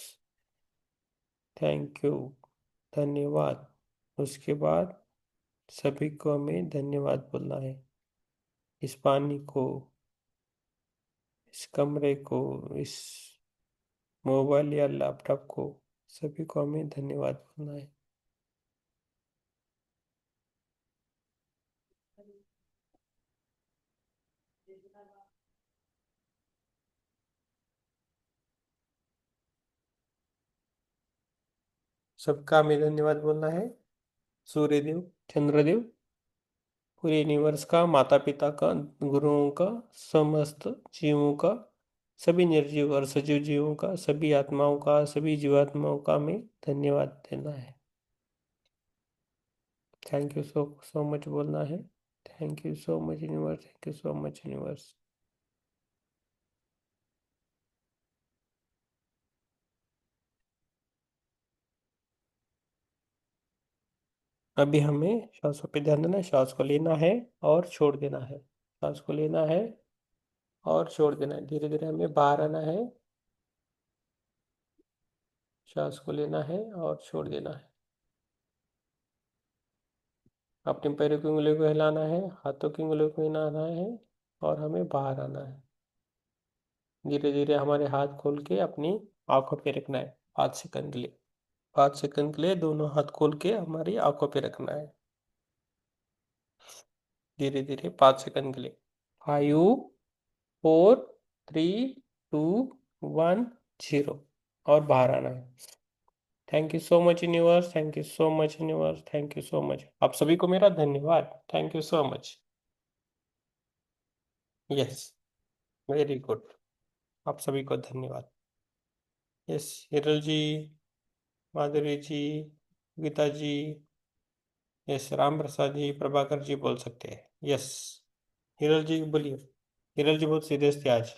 Thank you. धन्यवाद। उसके बाद सभी को हमें धन्यवाद बोलना है। इस पानी को, इस कमरे को, इस मोबाइल या लैपटॉप को, सभी को हमें धन्यवाद बोलना है। सबका हमें धन्यवाद बोलना है। सूर्यदेव, चंद्रदेव, पूरे यूनिवर्स का, माता पिता का, गुरुओं का, समस्त जीवों का, सभी निर्जीव और सजीव जीवों का, सभी आत्माओं का, सभी जीवात्माओं का हमें धन्यवाद देना है। Thank you so so much बोलना है। Thank you so much universe, thank you so much universe. अभी हमें श्वासों पे ध्यान देना है। श्वास को लेना है और छोड़ देना है। श्वास को लेना है और छोड़ देना है। धीरे धीरे हमें बाहर आना है। श्वास को लेना है और छोड़ देना है। अपने पैरों की उंगलियों को हिलाना है, हाथों की उंगलियों को हिलाना है और हमें बाहर आना है। धीरे धीरे हमारे हाथ खोल के अपनी आंखों पे रखना है 5 सेकंड के लिए। 5 सेकंड के लिए दोनों हाथ खोल के हमारी आंखों पे रखना है। धीरे धीरे 5 सेकंड के लिए। 5, 4, 3, 2, 1, 0 और बाहर आना है। Thank you so much universe, thank you so much universe, thank you so much. आप सभी को मेरा धन्यवाद। Thank you so much. Yes, very good. आप सभी को धन्यवाद। यस, हिरल जी, माधुरी जी, गीता जी, यस, राम प्रसाद जी, प्रभाकर जी बोल सकते हैं। यस, हिरल जी बोलिए। हिरल जी बहुत सीरियस थे आज।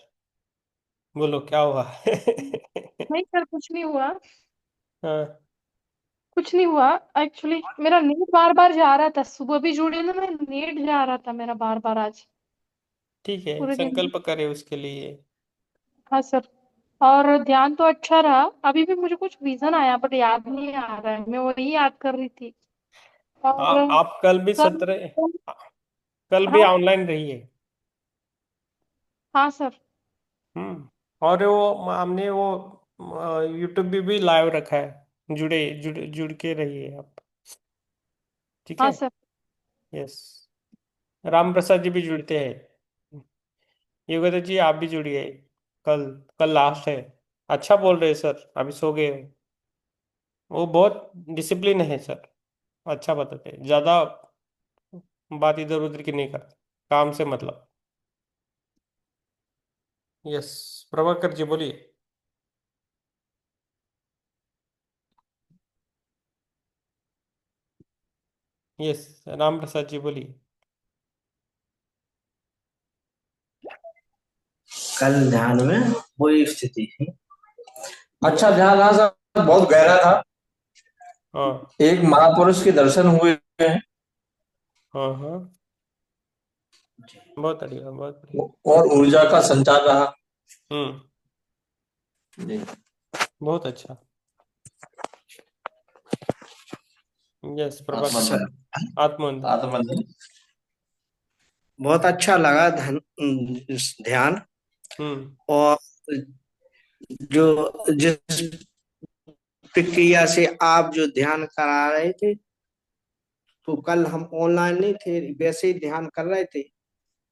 बोलो क्या हुआ? नहीं सर, कुछ नहीं हुआ। हाँ, कुछ नहीं हुआ। एक्चुअली मेरा नेट बार बार जा रहा था, सुबह भी जुड़े ना, मैं नेट जा रहा था मेरा बार बार आज ठीक है, पूरे दिन। संकल्प करें उसके लिए। हाँ सर। और ध्यान तो अच्छा रहा। अभी भी मुझे कुछ विजन आया बट याद नहीं आ रहा है, मैं वही याद कर रही थी। और आप कल भी सर, 17, कल भी हाँ ऑनलाइन रहिए। हाँ सर। हम्म। और वो हमने वो यूट्यूब भी लाइव रखा है। जुड़ के रहिए आप। ठीक हाँ है। सर। यस, राम प्रसाद जी भी जुड़ते हैं। योगेंद्र जी आप भी जुड़िए। कल, कल लास्ट है। अच्छा बोल रहे हैं सर, अभी सो गए हो। वो बहुत डिसिप्लिन है सर। अच्छा बताते हैं, ज्यादा बात इधर उधर की नहीं करते, काम से मतलब। यस, प्रभाकर जी बोलिए। यस, राम प्रसाद जी बोलिए। कल ध्यान में वही स्थिति थी। अच्छा ध्यान रहा सर, बहुत गहरा था। हाँ एक महापुरुष के दर्शन हुए हैं हाँ हाँ, बहुत बढ़िया, बहुत बढ़िया। और ऊर्जा का संचार रहा। हम्म, जी। बहुत अच्छा। यस, प्रभाकर अच्छा, जी। आत्मबंधन। आत्मबंधन बहुत अच्छा लगा। ध्यान हम्म और जो जिस प्रक्रिया से आप जो ध्यान करा रहे थे, तो कल हम ऑनलाइन नहीं थे, वैसे ही ध्यान कर रहे थे।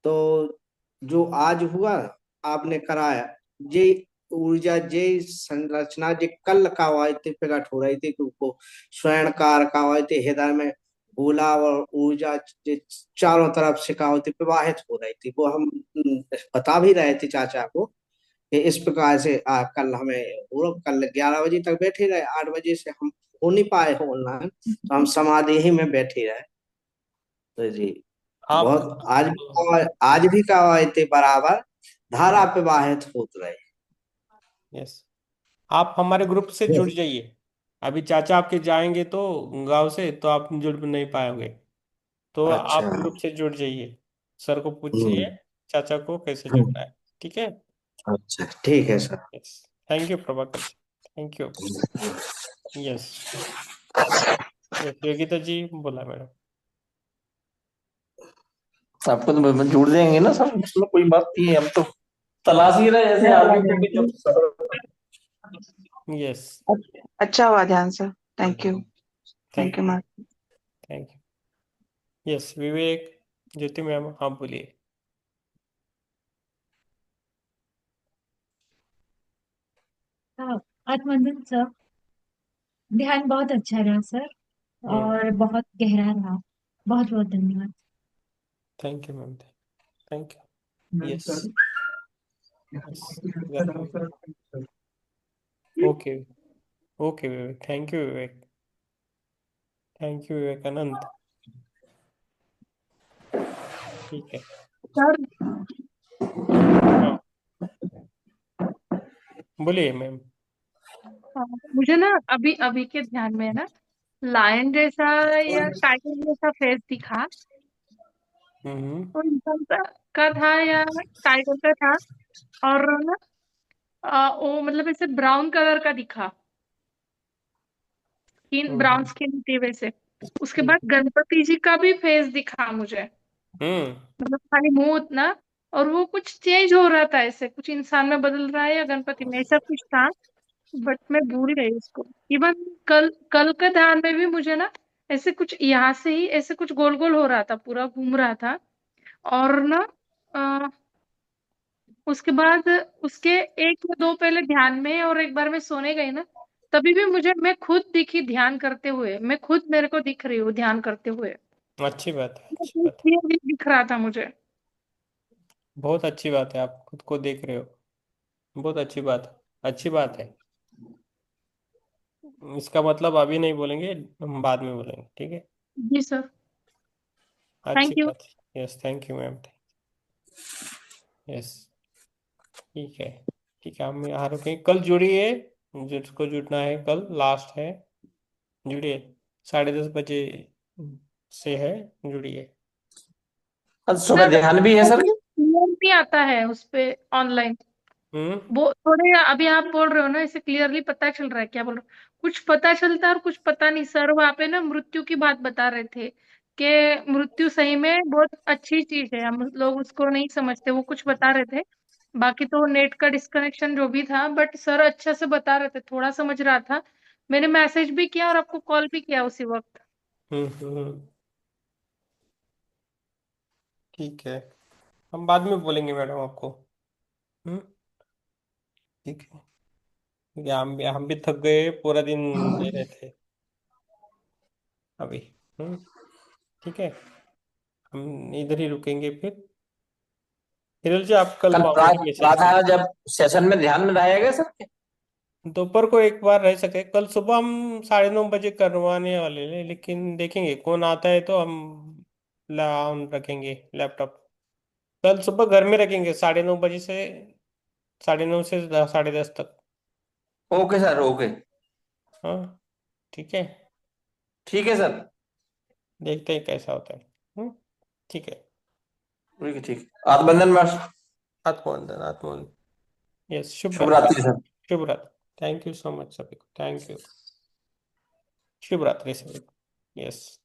तो जो आज हुआ, आपने कराया, जे ऊर्जा, जे संरचना जे कल कावाई थे प्रकट हो रही थी, कि उनको स्वर्णकार कावाई थे हृदय में, गोला और ऊर्जा जे चारों तरफ से का होती प्रवाहित हो रही थी, वो हम बता भी रहे थे चाचा को कि इस प्रकार से कल हमें, वो कल 11 बजे तक बैठे रहे। 8 बजे से हम हो नहीं पाए हो ऑनलाइन, तो हम समाधि ही में बैठे रहे। तो जी, आप बहुत आज भी कवायते बराबर धारा प्रवाहित होत रहे। यस, आप हमारे ग्रुप से जुड़ जाइए। अभी चाचा आपके जाएंगे तो गांव से, तो आप जुड़ नहीं पाओगे। तो अच्छा। आप ग्रुप से जुड़ जाइए। सर को पूछिए हम्म। चाचा को कैसे हम्म। जुड़ना है। ठीक है। अच्छा ठीक है sir. Yes, thank you Prabhakar ji. Thank you. Yes, yes Yogita ji बोला मैडम। आपको तो जुड़ जाएंगे ना सर, उसमें कोई बात नहीं है, हम तो तलाश ही रहे ऐसे आदमी को कि जो। यस। अच्छा हुआ ध्यान sir. Thank you. Thank thank you you. Ma'am. Thank you. Yes Vivek, Jyoti ma'am, हाँ बोलिए। हाँ, अभिनंदन सर। ध्यान बहुत अच्छा रहा सर, हम्म। और बहुत गहरा रहा। बहुत बहुत धन्यवाद। Thank you ma'am. Thank you. Yes. Yes. Welcome. Okay. Okay Vivek, thank you Vivek. Thank you Vivekananda. ठीक है। सर हाँ बोलिए मैम। मुझे ना अभी अभी के ध्यान में है ना, लायन जैसा या टाइगर जैसा फेस दिखा। हम्म। तो इंसान का था या टाइगर का था? और ना वो मतलब ऐसे ब्राउन कलर का दिखा, स्किन ब्राउन हम्म। स्किन थी वैसे। उसके बाद गणपति जी का भी फेस दिखा मुझे, हम्म। मतलब खाली मुंह उतना। और वो कुछ चेंज हो रहा था, ऐसे कुछ इंसान में बदल रहा है या गणपति में, ऐसा कुछ था। बट मैं भूल गई उसको। इवन कल कल के ध्यान में भी मुझे ना ऐसे कुछ यहाँ से ही ऐसे कुछ गोल गोल हो रहा था, पूरा घूम रहा था। और ना अ, उसके बाद उसके एक या दो पहले ध्यान में, और एक बार मैं सोने गई ना, तभी भी मुझे मैं खुद दिखी ध्यान करते हुए, मैं खुद मेरे को दिख रही हूँ ध्यान करते हुए। अच्छी बात है, अच्छी बात है। क्लियरली दिख रहा था मुझे। बहुत अच्छी बात है, आप खुद को देख रहे हो। बहुत अच्छी बात है, अच्छी बात है। इसका मतलब अभी नहीं बोलेंगे, हम बाद में बोलेंगे, ठीक है। जी सर। अच्छी थैंक यू। बात है। Yes thank you ma'am. Yes. ठीक है। ठीक है, हम यहाँ रुकेंगे। कल जुड़िए, जिसको जुड़ना है कल लास्ट है। जुड़िए, 10:30 बजे से है। जुड़िए। आज सुबह सर ध्यान भी है सर की। क्लियर नहीं आता है उस पे ऑनलाइन। हम्म। वो थोड़े अभी आप बोल रहे हो ना, इसे क्लियरली पता चल रहा है क्या बोल रहे हो? कुछ पता चलता है और कुछ पता नहीं। सर वहाँ पे ना मृत्यु की बात बता रहे थे कि मृत्यु सही में बहुत अच्छी चीज है, हम लोग उसको नहीं समझते, वो कुछ बता रहे थे। बाकी तो नेट का डिस्कनेक्शन जो भी था, बट सर अच्छा से बता रहे थे, थोड़ा समझ रहा था। मैंने मैसेज भी किया और आपको कॉल भी किया उसी वक्त। हम्म। ठीक है, हम बाद में बोलेंगे मैडम आपको। हम्म। ठीक है। क्योंकि हम भी थक गए, पूरा दिन दे रहे थे अभी। हम्म। ठीक है, हम इधर ही रुकेंगे फिर। हिरल जी, आप कल कल ऑलरेडी मैसेज किए। प्रातः जब सेशन में ध्यान में रहेगा सर। दोपहर को एक बार रह सके, कल सुबह हम 9:30 बजे करवाने वाले हैं, लेकिन देखेंगे कौन आता है तो हम ऑन रखेंगे लैपटॉप। कल सुबह घर में रखेंगे 9:30 बजे से, 9:30 से 10:30 तक। Okay sir, okay. हाँ ठीक है। ठीक है सर। देखते हैं कैसा होता है। ठीक है। ठीक है, ठीक। आत्मबंधन मास। आत्मवंदन, आत्मवंदन। यस, शुभ शुभ रात्रि। रात्रि सर। शुभ रात्रि, थैंक यू सो मच सभी को, थैंक यू। शुभ रात्रि सभी को। यस।